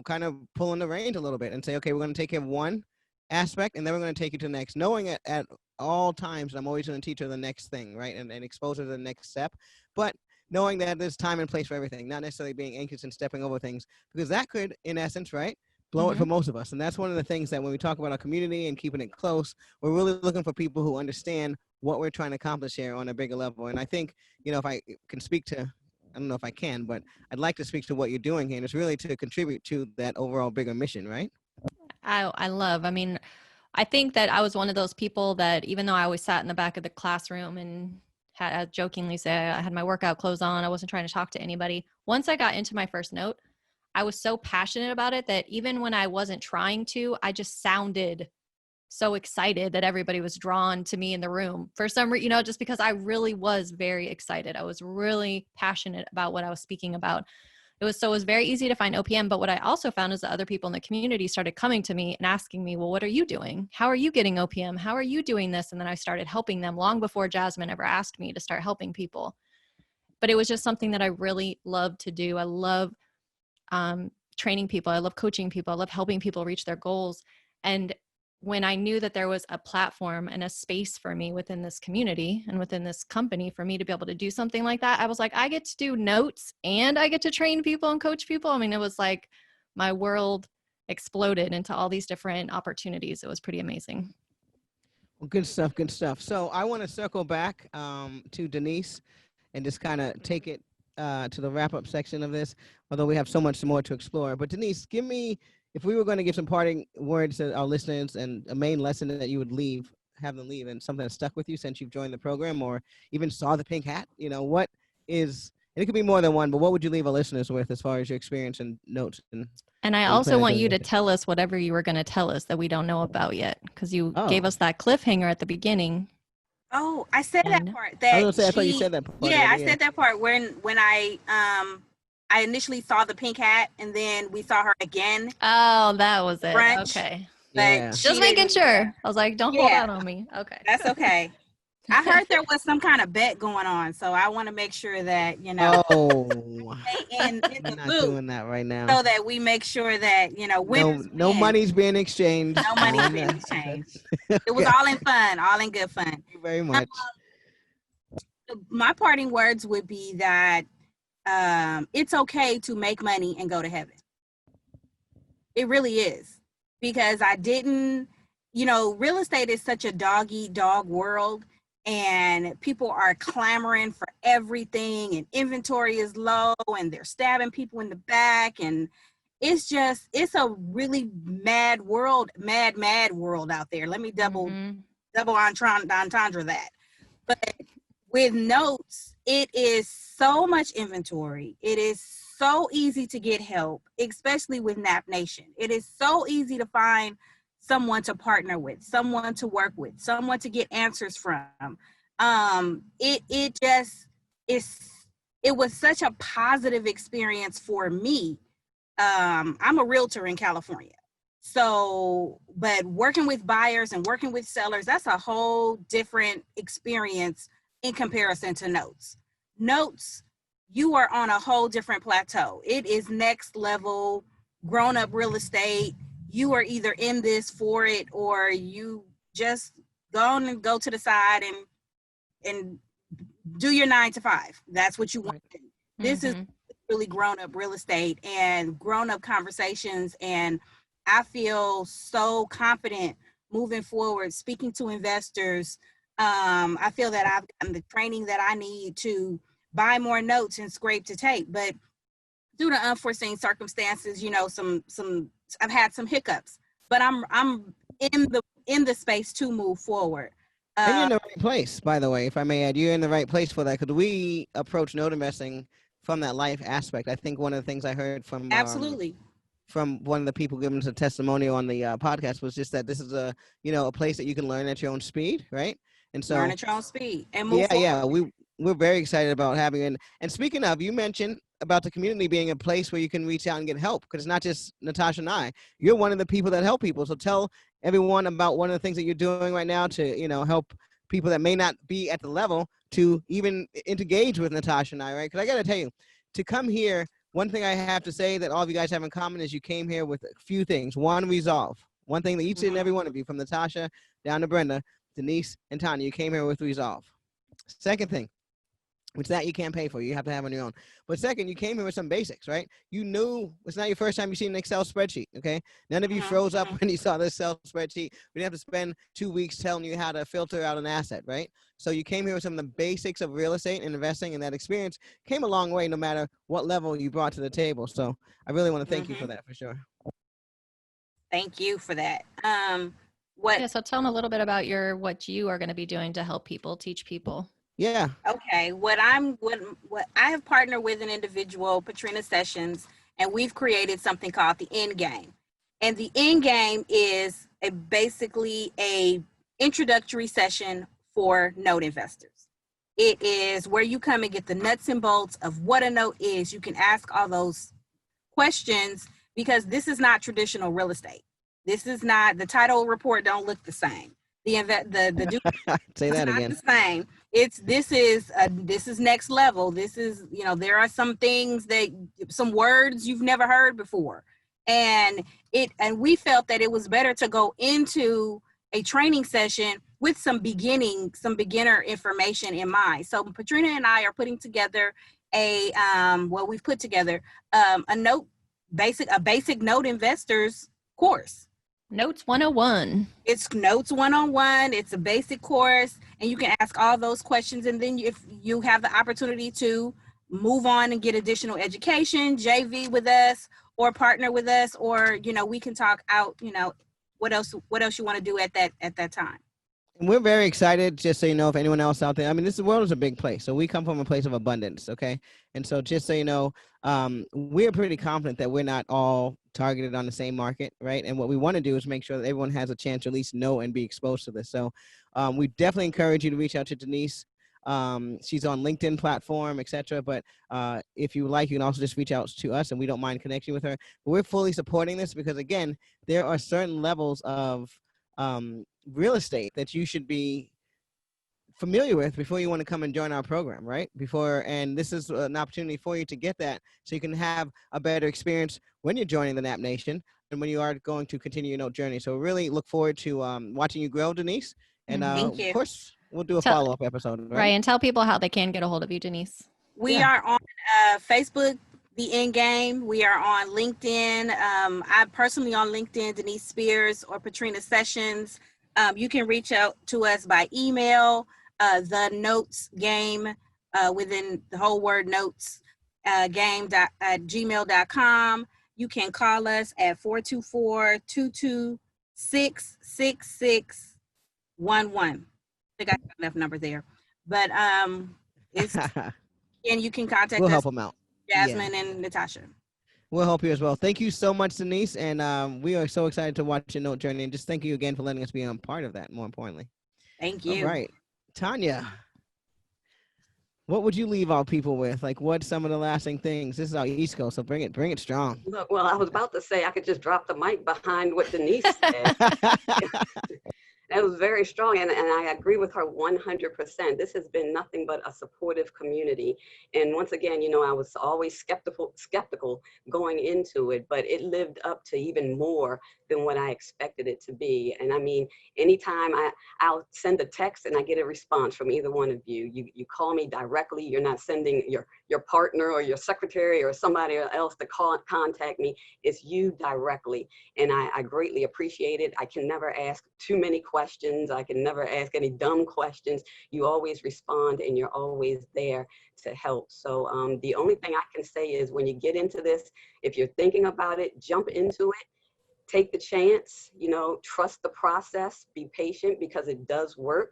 kind of pull in the reins a little bit and say, okay, we're going to take care of one aspect, and then we're going to take you to the next, knowing at all times I'm always going to teach her the next thing, right, and expose her to the next step. But knowing that there's time and place for everything, not necessarily being anxious and stepping over things, because that could, in essence, right, blow it for most of us. And that's one of the things that when we talk about our community and keeping it close, we're really looking for people who understand what we're trying to accomplish here on a bigger level. And I think, if I can speak to, I don't know if I can, but I'd like to speak to what you're doing here. And it's really to contribute to that overall bigger mission, right? I mean, I think that I was one of those people that, even though I always sat in the back of the classroom and had jokingly say I had my workout clothes on, I wasn't trying to talk to anybody. Once I got into my first note, I was so passionate about it that even when I wasn't trying to, I just sounded so excited that everybody was drawn to me in the room for some reason, just because I really was very excited. I was really passionate about what I was speaking about. It was very easy to find OPM. But what I also found is that other people in the community started coming to me and asking me, well, what are you doing? How are you getting OPM? How are you doing this? And then I started helping them long before Jasmine ever asked me to start helping people. But it was just something that I really loved to do. I love training people. I love coaching people. I love helping people reach their goals. And when I knew that there was a platform and a space for me within this community and within this company for me to be able to do something like that, I was like, I get to do notes and I get to train people and coach people. I mean, it was like my world exploded into all these different opportunities. It was pretty amazing. Well, good stuff. Good stuff. So I want to circle back to Denise and just kind of take it to the wrap-up section of this, although we have so much more to explore. But Denise, give me, if we were going to give some parting words to our listeners and a main lesson that you would have them leave, and something that stuck with you since you've joined the program or even saw the pink hat, what is, and it could be more than one, but what would you leave our listeners with as far as your experience and notes? And I also want you to tell us whatever you were going to tell us that we don't know about yet, because you gave us that cliffhanger at the beginning. Oh, I said that part. That I was going to say, I thought you said that part. Yeah, I said that part when I initially saw the pink hat, and then we saw her again. Oh, that was it. Brunch, okay. Yeah. Just making sure. I was like, don't hold out on me. Okay. That's okay. I heard there was some kind of bet going on, so I want to make sure that, Oh, in the we're not loop, doing that right now. so that we make sure that, no money's being exchanged. No money's being exchanged. It was all in fun, all in good fun. Thank you very much. My parting words would be that it's okay to make money and go to heaven. It really is, because I didn't, real estate is such a dog-eat-dog world, and people are clamoring for everything, and inventory is low, and they're stabbing people in the back, and it's a really mad world out there. Let me double entendre that. But with notes, it is so much inventory. It is so easy to get help, especially with NAPNATION. It is so easy to find someone to partner with, someone to work with, someone to get answers from. It was such a positive experience for me. I'm a realtor in California. So, but working with buyers and working with sellers, that's a whole different experience in comparison to notes. Notes, you are on a whole different plateau. It is next level grown-up real estate. You are either in this for it, or you just go to the side and do your 9 to 5. That's what you want to do. This is really grown-up real estate and grown-up conversations, and I feel so confident moving forward, speaking to investors. I feel that I've gotten the training that I need to buy more notes and scrape to tape, but due to unforeseen circumstances, I've had some hiccups, but I'm in the space to move forward. And you're in the right place, by the way, if I may add. You're in the right place for that, because we approach note investing from that life aspect. I think one of the things I heard Absolutely. From one of the people giving us a testimonial on the podcast was just that this is a place that you can learn at your own speed, right? And so learn at your own speed and move forward. Yeah, we're very excited about having it. And speaking of, you mentioned about the community being a place where you can reach out and get help, because it's not just Natasha and I. You're one of the people that help people. So tell everyone about one of the things that you're doing right now to help people that may not be at the level to even engage with Natasha and I, right? Because I got to tell you, to come here, one thing I have to say that all of you guys have in common is you came here with a few things. One, resolve. One thing that each and every one of you, from Natasha down to Brenda, Denise, and Tanya, you came here with resolve. Second thing, which that you can't pay for, you have to have on your own. But second, you came here with some basics, right? You knew it's not your first time you've seen an Excel spreadsheet, okay? None of you froze up when you saw this Excel spreadsheet. We didn't have to spend 2 weeks telling you how to filter out an asset, right? So you came here with some of the basics of real estate and investing, and that experience came a long way no matter what level you brought to the table. So I really want to thank you for that, for sure. Thank you for that. So tell them a little bit about what you are going to be doing to help people, teach people. Yeah. Okay. What I have partnered with an individual, Patrina Sessions, and we've created something called the End Game. And the End Game is basically a introductory session for note investors. It is where you come and get the nuts and bolts of what a note is. You can ask all those questions, because this is not traditional real estate. This is not, the title report don't look the same. The say that not again. The same. This is next level. This is, there are some things some words you've never heard before. And we felt that it was better to go into a training session with some beginner information in mind. So Patrina and I are putting together we've put together a basic note investors course. Notes 101. It's Notes 101. It's a basic course, and you can ask all those questions. And then if you have the opportunity to move on and get additional education, JV with us or partner with us, or, we can talk out, what else you want to do at that time. And we're very excited, just so you know, if anyone else out there, I mean, this world is a big place. So we come from a place of abundance, okay? And so just so you know, we're pretty confident that we're not all targeted on the same market, right? And what we want to do is make sure that everyone has a chance to at least know and be exposed to this. So we definitely encourage you to reach out to Denise. She's on LinkedIn platform, etc. But if you like, you can also just reach out to us, and we don't mind connecting with her. But we're fully supporting this because, again, there are certain levels of real estate that you should be familiar with before you want to come and join our program, right? And this is an opportunity for you to get that, so you can have a better experience when you're joining the NAP Nation and when you are going to continue your note journey. So really look forward to watching you grow, Denise. And Thank you. Of course, we'll do a follow-up episode. Right, and tell people how they can get a hold of you, Denise. We are on Facebook, The End Game. We are on LinkedIn. I'm personally on LinkedIn, Denise Spears or Patrina Sessions. You can reach out to us by email, the notes game, within the whole word notes, game at gmail.com. You can call us at 424-226-6611. I think I got enough number there. But it's and you can contact we'll us, help them out. Jasmine and Natasha. We'll help you as well. Thank you so much, Denise. And we are so excited to watch your note journey. And just thank you again for letting us be a part of that, more importantly. Thank you. All right. Tanya, what would you leave our people with? Like, what's some of the lasting things? This is our East Coast, so bring it strong. Look, well, I was about to say I could just drop the mic behind what Denise said. That was very strong, and I agree with her 100%. This has been nothing but a supportive community. And once again, I was always skeptical going into it, but it lived up to even more than what I expected it to be. And I mean, anytime I'll send a text and I get a response from either one of you. You call me directly. You're not sending your partner or your secretary or somebody else to contact me. It's you directly, and I greatly appreciate it. I can never ask too many questions. I can never ask any dumb questions. You always respond, and you're always there to help. So the only thing I can say is, when you get into this, if you're thinking about it, jump into it. Take the chance, trust the process, be patient because it does work.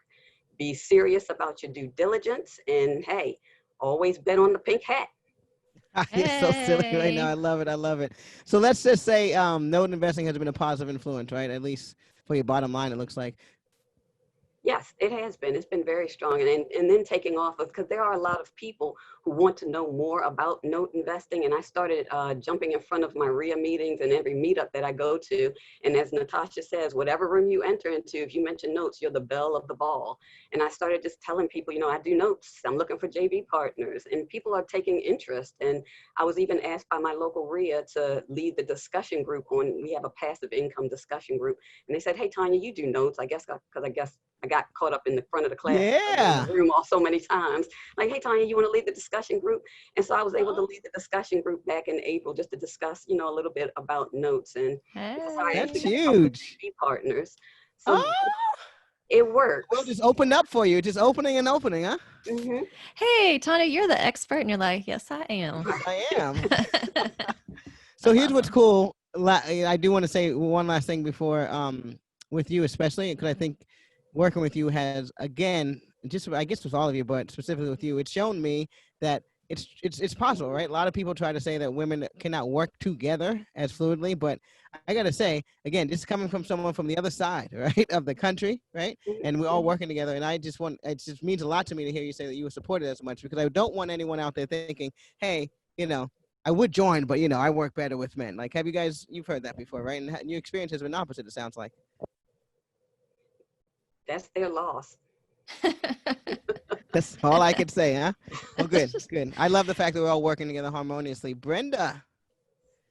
Be serious about your due diligence, and hey, always bet on the pink hat. You're so silly right now. Hey. I love it. I love it. So let's just say note investing has been a positive influence, right? At least for your bottom line, it looks like. Yes, it has been. It's been very strong. And then taking off of, because there are a lot of people who want to know more about note investing. And I started jumping in front of my RIA meetings and every meetup that I go to. And as Natasha says, whatever room you enter into, if you mention notes, you're the belle of the ball. And I started just telling people, I do notes. I'm looking for JV partners. And people are taking interest. And I was even asked by my local RIA to lead the discussion group we have a passive income discussion group. And they said, hey, Tanya, you do notes. I guess I got caught up in the front of the class, Yeah. in the room all so many times. Like, hey, Tanya, you want to lead the discussion group? And so I was able to lead the discussion group back in April just to discuss, a little bit about notes. And That's actually huge. partners. So Oh, it works. well, just opened up for you. Just opening and opening, huh? Mm-hmm. Hey, Tanya, you're the expert. And you're like, yes, I am. Yes, I am. So here's what's cool. I do want to say one last thing before, with you especially, because I think working with you has, again, just I guess with all of you, but specifically with you, it's shown me that it's possible, right? A lot of people try to say that women cannot work together as fluidly, but I gotta say, again, this is coming from someone from the other side, right, of the country, right? And we're all working together, and it just means a lot to me to hear you say that you were supported as much, because I don't want anyone out there thinking, hey, I would join, but I work better with men. Like, you've heard that before, right? And your experience has been opposite, it sounds like. That's their loss. That's all I could say, huh? Well, good, good. I love the fact that we're all working together harmoniously. Brenda.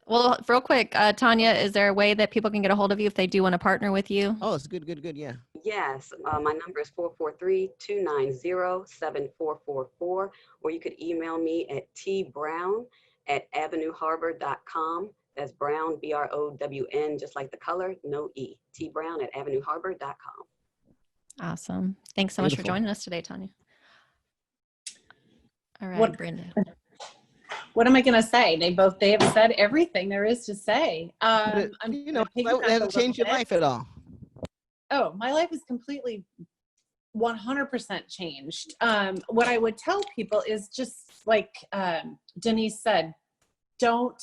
Well, real quick, Tanya, is there a way that people can get a hold of you if they do want to partner with you? Oh, it's good, yeah. Yes, my number is 443-290-7444, or you could email me at tbrown@avenueharbor.com. That's Brown, BROWN, just like the color, no E. tbrown@avenueharbor.com. Awesome. Thanks so much for joining us today, Tanya. All right, Brenda. What am I going to say? They have said everything there is to say. Has it changed your life at all? Oh, my life is completely 100% changed. What I would tell people is just like Denise said, don't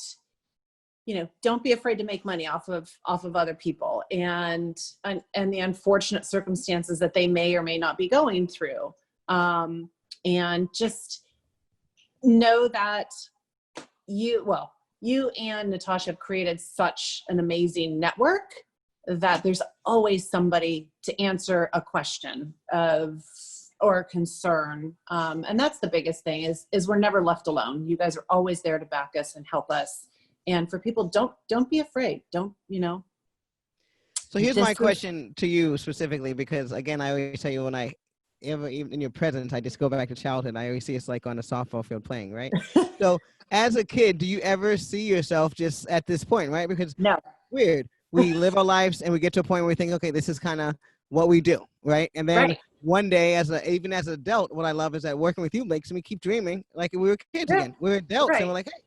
be afraid to make money off of other people and the unfortunate circumstances that they may or may not be going through. And just know that you and Natasha have created such an amazing network that there's always somebody to answer a question or a concern. And that's the biggest thing is we're never left alone. You guys are always there to back us and help us. And for people, don't be afraid. So here's my question to you specifically, because again, I always tell you when even in your presence, I just go back to childhood. I always see us like on a softball field playing, right? So as a kid, do you ever see yourself just at this point, right? Because no, weird. We live our lives and we get to a point where we think, okay, this is kind of what we do, right? And then one day, even as an adult, what I love is that working with you makes me keep dreaming like we were kids again. We're adults and we're like, hey,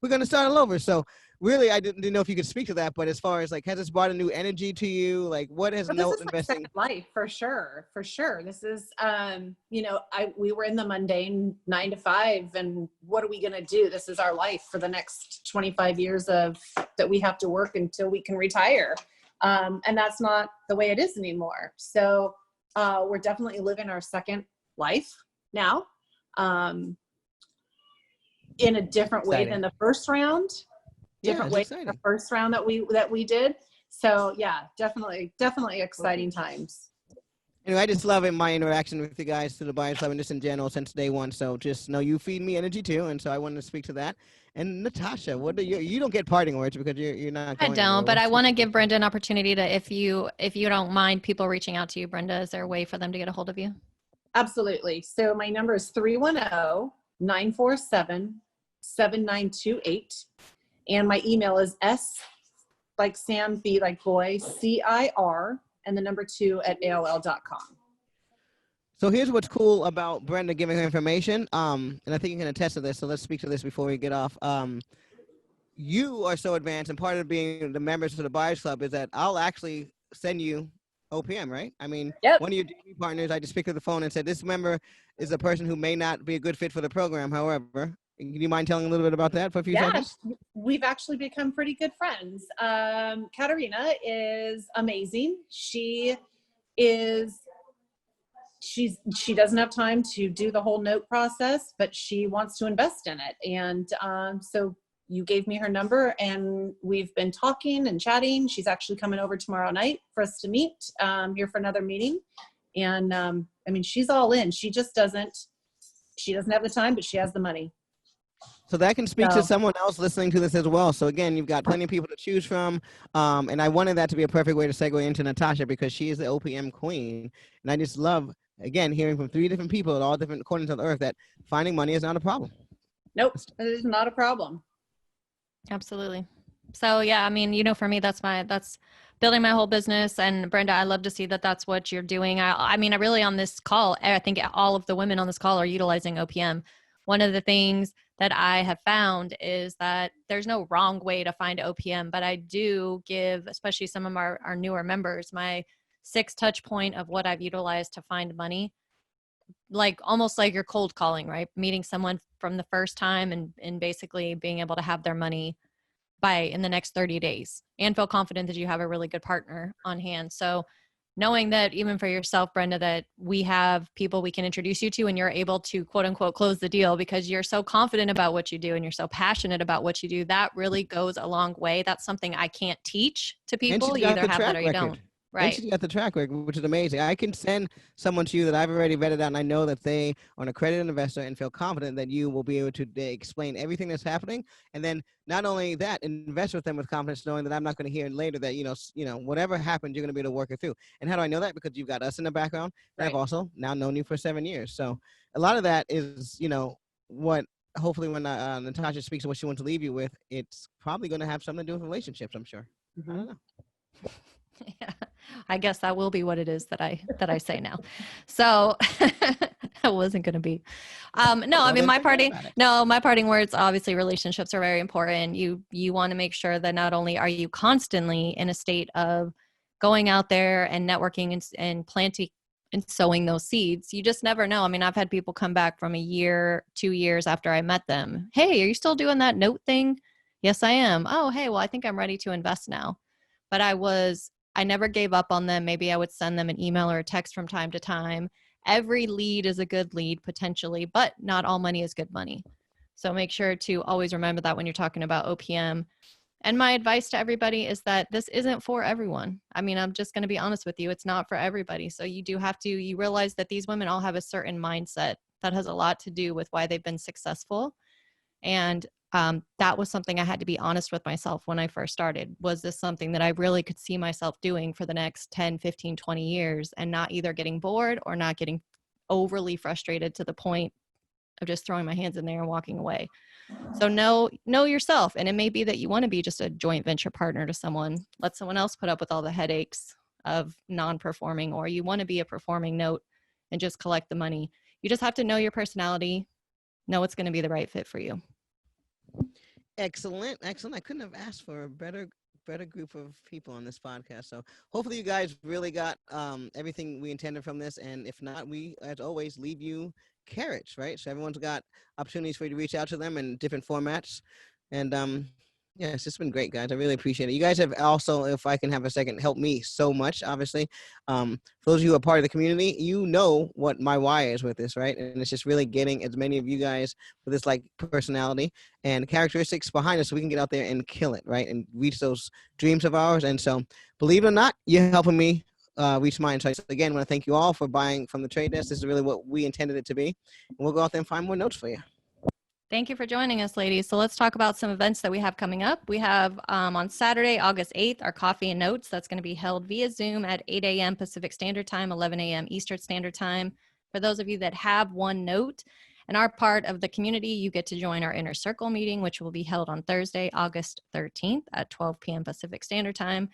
we're going to start all over. So really, I didn't know if you could speak to that, but as far as like, has this brought a new energy to you? Like, what has note investing? Life for sure. This is, we were in the mundane 9 to 5, and what are we going to do? This is our life for the next 25 years that we have to work until we can retire. And that's not the way it is anymore. So we're definitely living our second life now, in a different way than the first round. Different way than the first round that we did. So yeah, definitely exciting times. Anyway, I just love it, my interaction with you guys through the Buyers Club and just in general since day one. So just know you feed me energy too, and so I wanted to speak to that. And Natasha, what do you don't get parting words because you're not going I don't, but I want to give Brenda an opportunity to, if you don't mind people reaching out to you, Brenda, is there a way for them to get a hold of you? Absolutely. So my number is 310-947-7928. And my email is S like Sam, B like boy, CIR, and the number 2 at AOL.com. So here's what's cool about Brenda giving her information. And I think you can attest to this. So let's speak to this before we get off. You are so advanced, and part of being the members of the Buyers Club is that I'll actually send you OPM, right? I mean, one of your partners, I just picked up the phone and said, this member is a person who may not be a good fit for the program. However, Do you mind telling a little bit about that for a few seconds? Yes, we've actually become pretty good friends. Katerina is amazing. She doesn't have time to do the whole note process, but she wants to invest in it. And so you gave me her number, and we've been talking and chatting. She's actually coming over tomorrow night for us to meet here for another meeting. And I mean, she's all in. She doesn't have the time, but she has the money. So that can speak to someone else listening to this as well. So again, you've got plenty of people to choose from. And I wanted that to be a perfect way to segue into Natasha, because she is the OPM queen. And I just love, again, hearing from 3 different people at all different corners of the earth that finding money is not a problem. Nope, it is not a problem. Absolutely. So yeah, I mean, you know, for me, that's building my whole business. And Brenda, I love to see that that's what you're doing. I mean, I really, on this call, I think all of the women on this call are utilizing OPM. One of the things that I have found is that there's no wrong way to find OPM, but I do give, especially some of our newer members, my 6 touch point of what I've utilized to find money, like almost like you're cold calling, right? Meeting someone from the first time and basically being able to have their money in the next 30 days and feel confident that you have a really good partner on hand. So knowing that even for yourself, Brenda, that we have people we can introduce you to and you're able to quote unquote close the deal because you're so confident about what you do and you're so passionate about what you do, that really goes a long way. That's something I can't teach to people. You either have that or you don't. Right. And she's got the track record, which is amazing. I can send someone to you that I've already vetted out, and I know that they are an accredited investor and feel confident that you will be able to explain everything that's happening. And then not only that, invest with them with confidence, knowing that I'm not going to hear later that, you know, whatever happened, you're going to be able to work it through. And how do I know that? Because you've got us in the background. Right. And I've also now known you for 7 years. So a lot of that is, you know, what hopefully when Natasha speaks of what she wants to leave you with, it's probably going to have something to do with relationships, I'm sure. Mm-hmm. I don't know. Yeah, I guess that will be what it is that I say now. So I wasn't going to be. No, I mean, my parting words, obviously relationships are very important. You want to make sure that not only are you constantly in a state of going out there and networking and planting and sowing those seeds. You just never know. I mean, I've had people come back from a year, 2 years after I met them. Hey, are you still doing that note thing? Yes, I am. Oh, hey, well, I think I'm ready to invest now. But I never gave up on them. Maybe I would send them an email or a text from time to time. Every lead is a good lead potentially, but not all money is good money. So make sure to always remember that when you're talking about OPM. And my advice to everybody is that this isn't for everyone. I mean, I'm just going to be honest with you. It's not for everybody. So you realize that these women all have a certain mindset that has a lot to do with why they've been successful. And that was something I had to be honest with myself when I first started. Was this something that I really could see myself doing for the next 10, 15, 20 years and not either getting bored or not getting overly frustrated to the point of just throwing my hands in there and walking away. So know yourself. And it may be that you want to be just a joint venture partner to someone. Let someone else put up with all the headaches of non-performing, or you want to be a performing note and just collect the money. You just have to know your personality, know what's going to be the right fit for you. Excellent. I couldn't have asked for a better group of people on this podcast. So hopefully you guys really got everything we intended from this. And if not, we, as always, leave you carrots, right? So everyone's got opportunities for you to reach out to them in different formats. And yeah, it's just been great, guys. I really appreciate it. You guys have also, if I can have a second, helped me so much, obviously. For those of you who are part of the community, you know what my why is with this, right? And it's just really getting as many of you guys with this like personality and characteristics behind us so we can get out there and kill it, right? And reach those dreams of ours. And so, believe it or not, you're helping me reach mine. So again, I want to thank you all for buying from the trade desk. This is really what we intended it to be. And we'll go out there and find more notes for you. Thank you for joining us, ladies. So let's talk about some events that we have coming up. We have on Saturday, August 8th, our Coffee and Notes. That's going to be held via Zoom at 8 a.m. Pacific Standard Time, 11 a.m. Eastern Standard Time. For those of you that have one note and are part of the community, you get to join our Inner Circle meeting, which will be held on Thursday, August 13th at 12 p.m. Pacific Standard Time,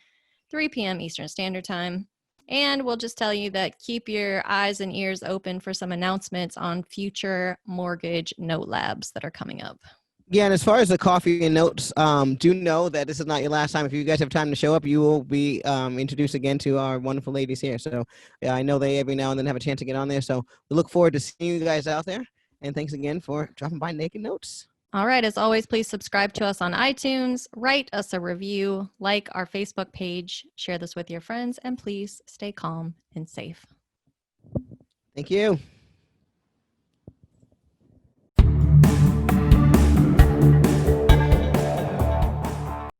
3 p.m. Eastern Standard Time. And we'll just tell you that keep your eyes and ears open for some announcements on future mortgage note labs that are coming up. Yeah, and as far as the coffee and notes, do know that this is not your last time. If you guys have time to show up, you will be introduced again to our wonderful ladies here. So yeah, I know they every now and then have a chance to get on there. So we look forward to seeing you guys out there. And thanks again for dropping by Naked Notes. All right. As always, please subscribe to us on iTunes, write us a review, like our Facebook page, share this with your friends, and please stay calm and safe. Thank you.